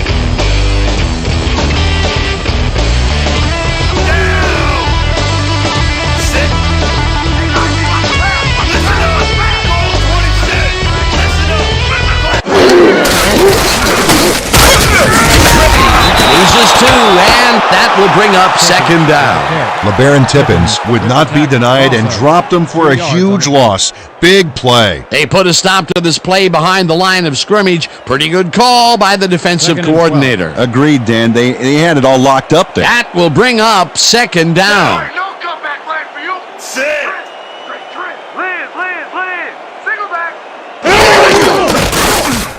Loses 2, and that will bring up second down. LeBaron Tippins would not be denied and dropped him for a huge loss. Big play. They put a stop to this play behind the line of scrimmage. Pretty good call by the defensive coordinator. Agreed, Dan. They had it all locked up there. That will bring up second down. No comeback line for you. Sit. Liz. Single back.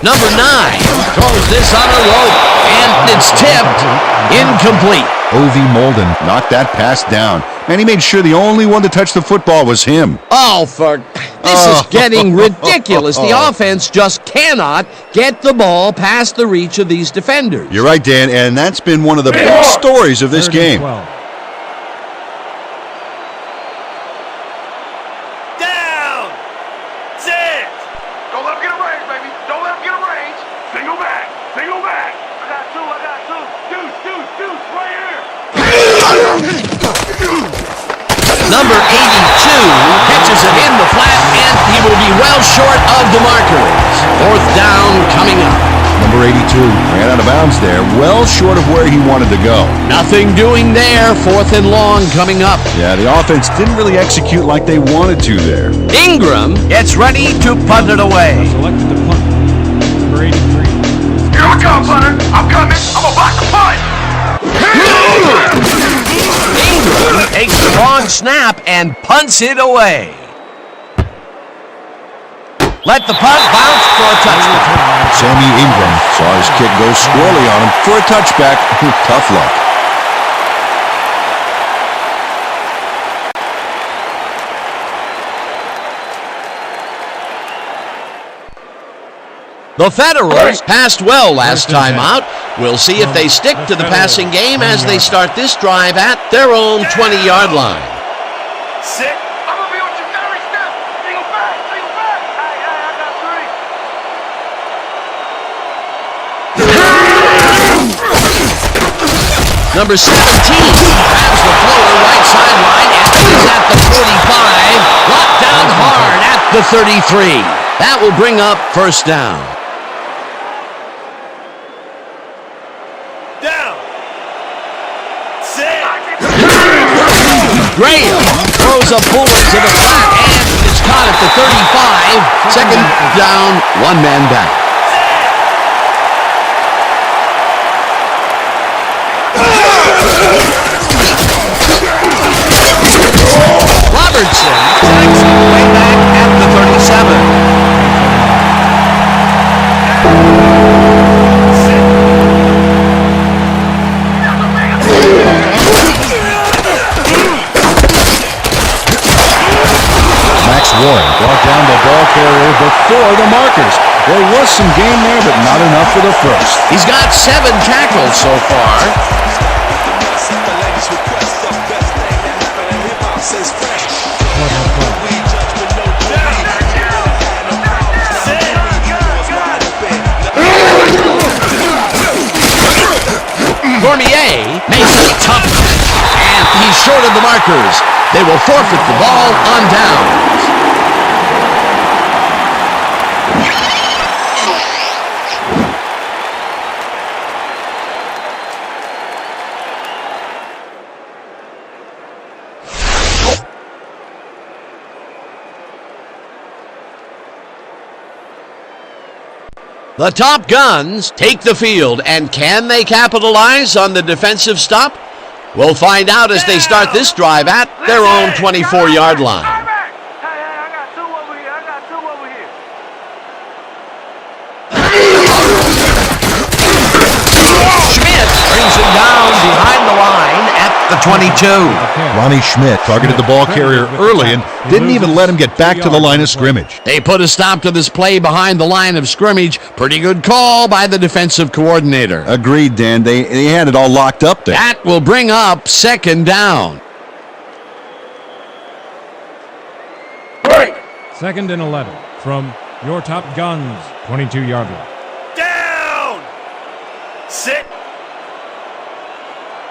Number 9 throws this on a rope, and it's tipped. Incomplete. O.V. Molden knocked that pass down, and he made sure the only one to touch the football was him. Oh, this is getting ridiculous. The offense just cannot get the ball past the reach of these defenders. You're right, Dan, and that's been one of the big stories of this game. 12. Down. Sit. Don't let him get a range, baby. Don't let him get a range. Single back. I got two. Deuce, right here. Number 82 catches it in the flat, and he will be well short of the markers. Fourth down coming up. Number 82 ran out of bounds there, well short of where he wanted to go. Nothing doing there. 4th and long coming up. Yeah, the offense didn't really execute like they wanted to there. Ingram gets ready to punt it away. Selected to punt. Number 83. Here we come, punter. I'm coming. I'm about to punt. Ingram takes the long snap and punts it away. Let the punt bounce for a touchdown. Sammy Ingram saw his kick go squirrely on him for a touchback. Tough luck. The Federals passed well last time out. We'll see if they stick to the passing game as they start this drive at their own 20-yard line. Sit. I'm gonna be on your very step. Single back. Single back. Hey, I got 3. Number 17 grabs the floater right sideline and he's at the 45. Locked down hard at the 33. That will bring up first down. Down. Sit. Graham throws a bullet to the flat and it's caught at the 35. Second down, one man back. Robertson takes it way back at the 37. Warren brought down the ball carrier before the markers. There was some gain there, but not enough for the first. He's got 7 tackles so far. Cormier makes a tough catch, and he's short of the markers. They will forfeit the ball on downs. The Top Guns take the field, and can they capitalize on the defensive stop? We'll find out as they start this drive at their own 24-yard line. Hey, I got 2 over here. I got 2 over here. Schmidt brings him down behind the line at the 22. Ronnie Schmidt targeted the ball carrier early and didn't even let him get back to the line of scrimmage. They put a stop to this play behind the line of scrimmage. Pretty good call by the defensive coordinator. Agreed, Dan. They had it all locked up there. That will bring up second down. Second and 11 from your Top Guns, 22-yard line. Down. Sit.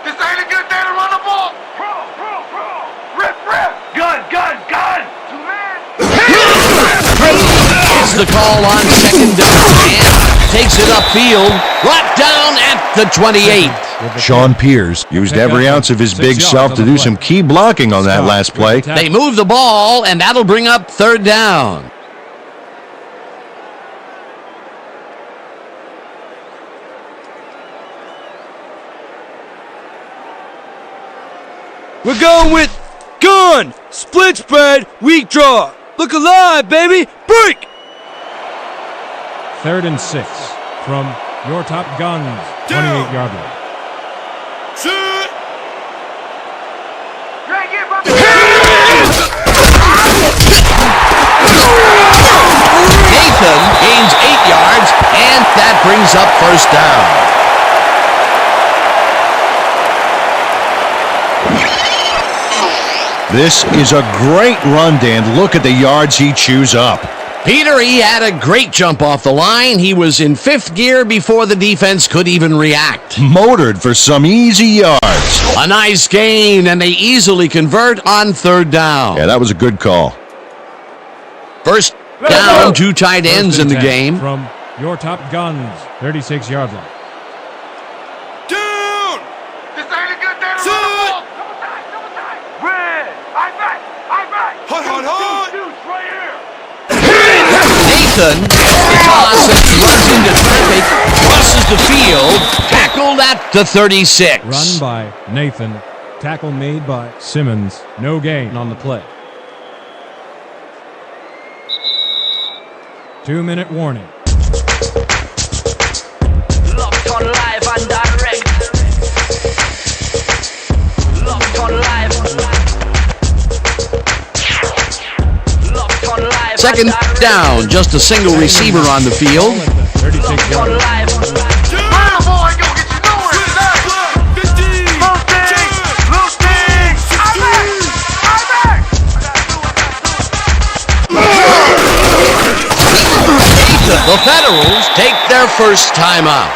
This ain't a good day to run the ball. Pro. Rip. Gun. 2 men. It's the call on second down and takes it upfield. Brought down at the 28. Sean Pierce used every ounce of his big self to do some key blocking on that last play. They move the ball, and that'll bring up third down. We're going with gun, split spread, weak draw. Look alive, baby. Break. Third and 6 from your Top Guns, 28-yard line. Sit. Nathan gains 8 yards, and that brings up first down. This is a great run, Dan. Look at the yards he chews up. Peter, he had a great jump off the line. He was in 5th gear before the defense could even react. Motored for some easy yards. A nice gain, and they easily convert on third down. Yeah, that was a good call. First down, 2 tight ends in the game. From Your top guns, 36-yard line. Down! This ain't a good day to run the ball! Double time! Red! I back! Hot, hot, hot! Deuce, right here! Nathan, the toss and runs into traffic, crosses the field, tackled at the 36. Run by Nathan. Tackle made by Simmons. No gain on the play. 2-minute warning. Locked on live and direct. Locked on live. Locked on live. Second down, just a single receiver on the field. 36-yard line. Boy, go get you going! Loose things! I'm back! The Federals take their first timeout.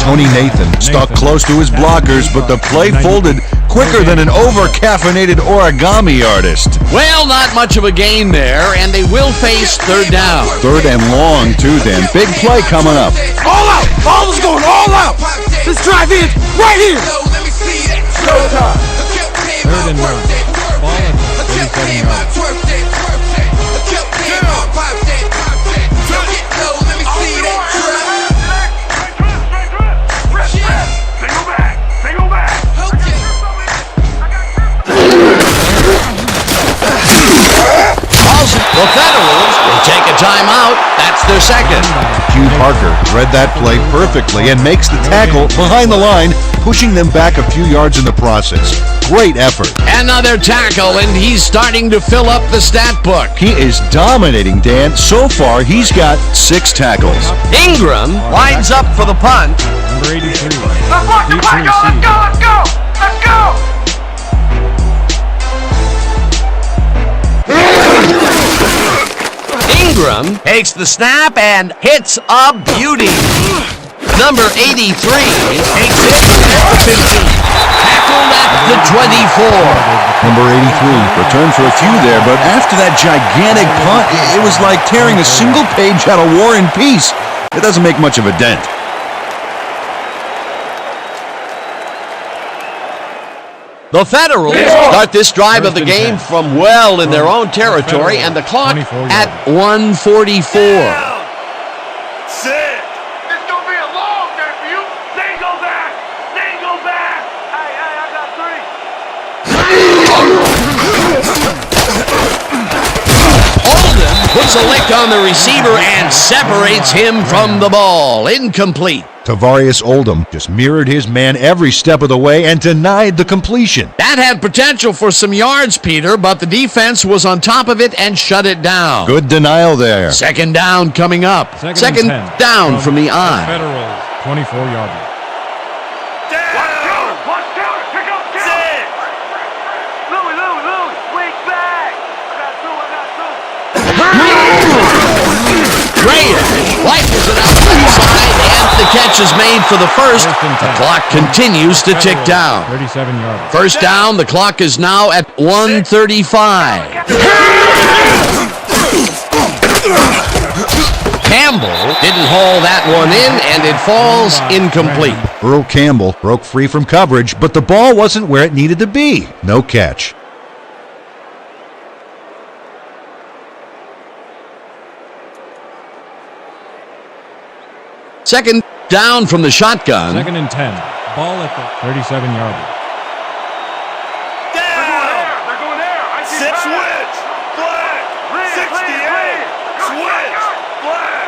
Tony Nathan stuck close to his blockers, but the play folded quicker than an over-caffeinated origami artist. Well, not much of a gain there, and they will face third down. Third and long, too, Dan. Big play coming up. All out! All is going all out! This drive is right here! Third and long. Ball at the 37-yard line. The Federals will take a timeout. That's their second. Hugh Parker read that play perfectly and makes the tackle behind the line, pushing them back a few yards in the process. Great effort. Another tackle, and he's starting to fill up the stat book. He is dominating, Dan. So far, he's got 6 tackles. Ingram lines up for the punt. Number 83. Let's block the play! Let's go! Let's go! Ingram takes the snap and hits a beauty. Number 83 takes it at the 15. Tackled at the 24. Number 83 returned for a few there, but after that gigantic punt, it was like tearing a single page out of War and Peace. It doesn't make much of a dent. The Federals start this drive of the game from well in their own territory, and the clock at 1:44. Sit! It's gonna be a long day for you! They go back! Hey, I got 3! Oldham puts a lick on the receiver and separates him from the ball. Incomplete. Tavarius Oldham just mirrored his man every step of the way and denied the completion. That had potential for some yards, Peter, but the defense was on top of it and shut it down. Good denial there. Second down coming up. Second down from the eye. Federals, 24-yard line. Watch counter! Pick up counter! Louie, wake back! I got two! Graham rifles it out to the side, and the catch is made for the first. The clock continues to tick down. 37-yard line. First down, the clock is now at 1:35. Campbell didn't haul that one in, and it falls incomplete. Earl Campbell broke free from coverage, but the ball wasn't where it needed to be. No catch. Second down from the shotgun. Second and 10. Ball at the 37-yard line. They're going there! I see Switch! Flag! 68! Switch! Flag!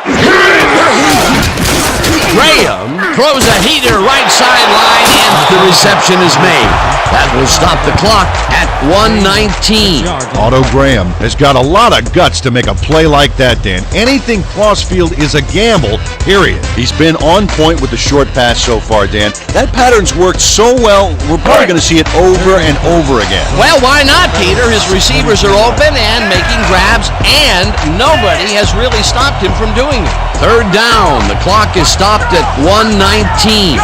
Graham throws a heater right sideline, and the reception is made. That will stop the clock at 1:19. Otto Graham has got a lot of guts to make a play like that, Dan. Anything crossfield is a gamble, period. He's been on point with the short pass so far, Dan. That pattern's worked so well, we're probably going to see it over and over again. Well, why not, Peter? His receivers are open and making grabs, and nobody has really stopped him from doing it. Third down. The clock is stopped at 1:19.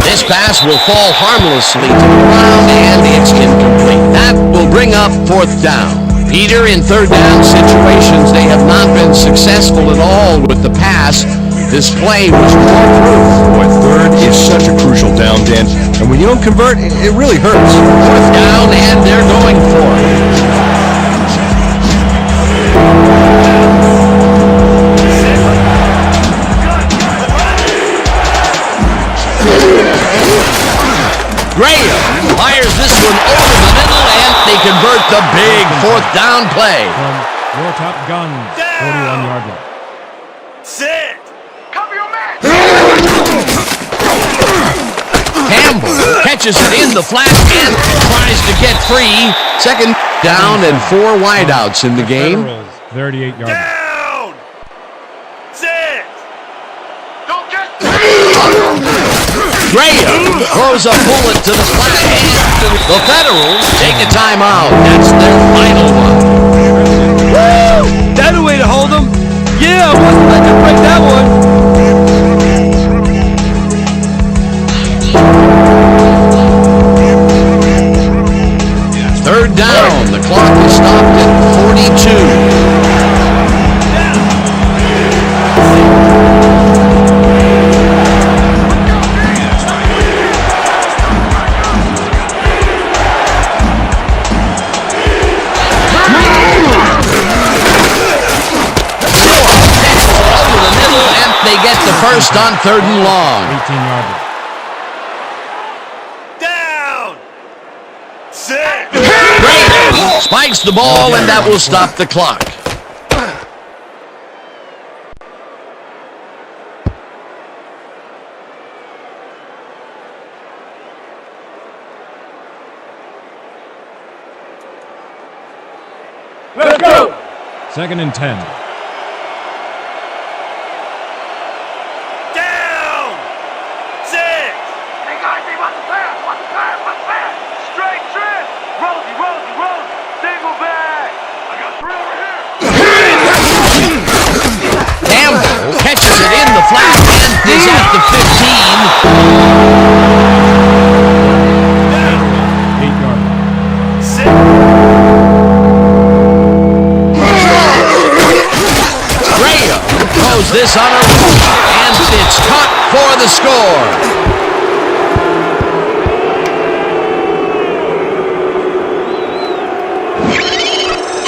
This pass will fall harmlessly to the ground, and it's incomplete. That will bring up 4th down. Peter, in 3rd down situations, they have not been successful at all with the pass. This play was more proof. Boy, 3rd is such a crucial down, Dan. And when you don't convert, it really hurts. 4th down, and they're going for it. Graham fires this one over the middle, and they convert the big 4th down play. From your top gun, 41-yard line. Sit! Cover your man! Campbell catches it in the flat and tries to get free. 2nd down and 4 wideouts in the game. 38-yard line. Down! Sit! Don't get... Graham throws a bullet to the flat, and the Federals take a timeout. That's their final one. Woo! That's the way to hold them. Yeah, I wasn't letting them break that one. 3rd down. The clock is stopped at 42. They get the first on 3rd and long. 18-yard line. Down! Sit! Brady spikes the ball, and that will stop the clock. Let's go! 2nd and 10. Campbell catches it in the flat and is at the 15. 8-yard line. Graham throws this on a route, and it's caught for the score.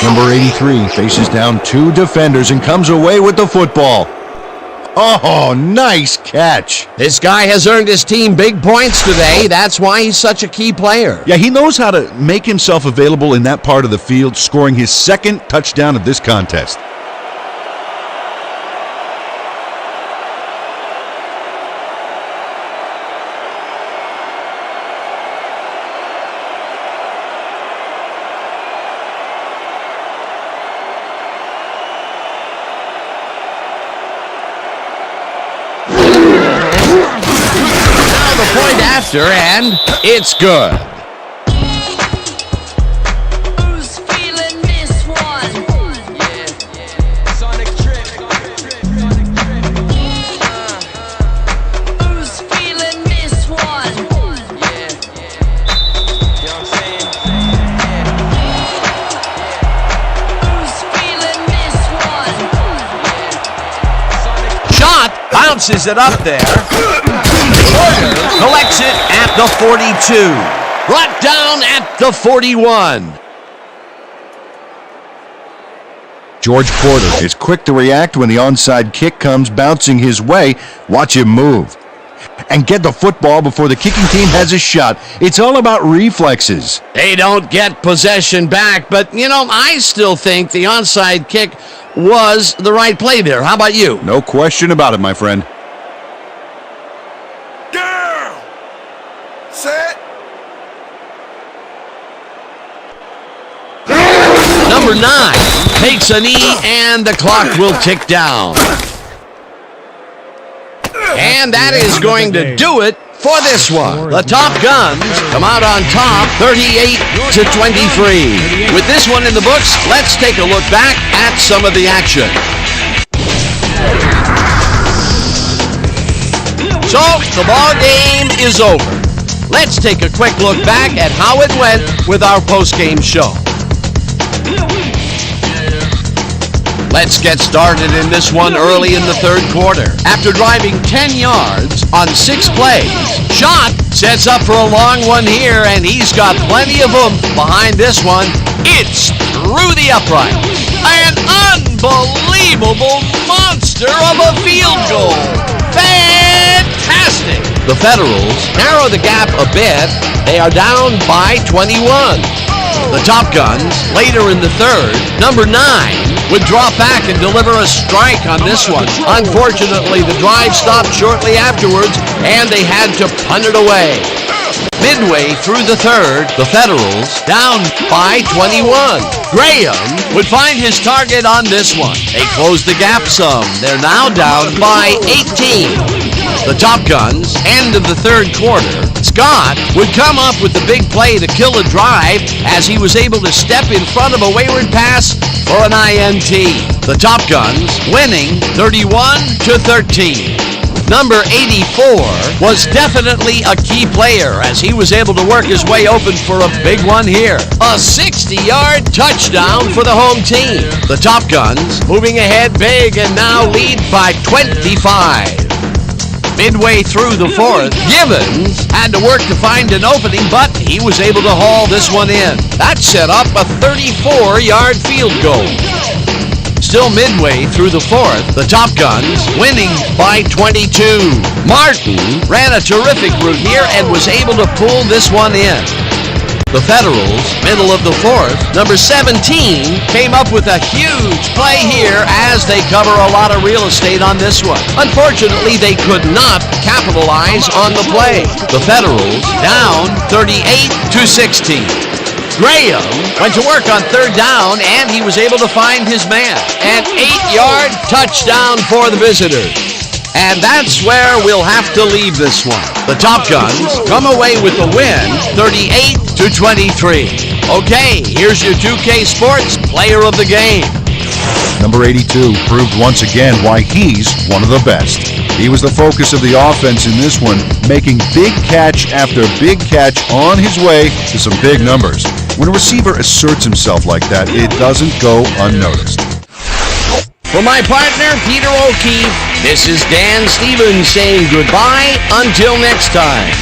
Number 83 faces down 2 defenders and comes away with the football. Oh, nice catch. This guy has earned his team big points today. That's why he's such a key player. Yeah, he knows how to make himself available in that part of the field, scoring his 2nd touchdown of this contest. Point after, and it's good. Who's feeling this one? Yeah. Sonic trip. Who's feeling this one? Yeah. You know what I'm saying? Who's feeling this one? Shot bounces it up there. Collects it at the 42. Brought down at the 41. George Porter is quick to react when the onside kick comes bouncing his way. Watch him move. And get the football before the kicking team has a shot. It's all about reflexes. They don't get possession back, but, I still think the onside kick was the right play there. How about you? No question about it, my friend. Number 9 takes a knee, and the clock will tick down. And that is going to do it for this one. The Top Guns come out on top 38-23. With this one in the books, let's take a look back at some of the action. So, the ball game is over. Let's take a quick look back at how it went with our post-game show. Let's get started in this one early in the third quarter. After driving 10 yards on 6 plays, Schott sets up for a long one here, and he's got plenty of oomph behind this one. It's through the upright. An unbelievable monster of a field goal. Fantastic! The Federals narrow the gap a bit. They are down by 21. The Top Guns, later in the third, number 9, would drop back and deliver a strike on this one. Unfortunately, the drive stopped shortly afterwards, and they had to punt it away. Midway through the third, the Federals, down by 21. Graham would find his target on this one. They closed the gap some. They're now down by 18. The Top Guns, end of the third quarter, Scott would come up with the big play to kill a drive as he was able to step in front of a wayward pass for an INT. The Top Guns winning 31-13. Number 84 was definitely a key player as he was able to work his way open for a big one here. A 60-yard touchdown for the home team. The Top Guns moving ahead big and now lead by 25. Midway through the fourth, Gibbons had to work to find an opening, but he was able to haul this one in. That set up a 34-yard field goal. Still midway through the fourth, the Top Guns winning by 22. Martin ran a terrific route here and was able to pull this one in. The Federals, middle of the fourth, number 17, came up with a huge play here as they cover a lot of real estate on this one. Unfortunately, they could not capitalize on the play. The Federals down 38-16. Graham went to work on third down, and he was able to find his man. An 8-yard touchdown for the visitors. And that's where we'll have to leave this one. The Top Guns come away with a win, 38-23. Okay, here's your 2K Sports Player of the Game. Number 82 proved once again why he's one of the best. He was the focus of the offense in this one, making big catch after big catch on his way to some big numbers. When a receiver asserts himself like that, it doesn't go unnoticed. For my partner, Peter O'Keefe, this is Dan Stevens saying goodbye until next time.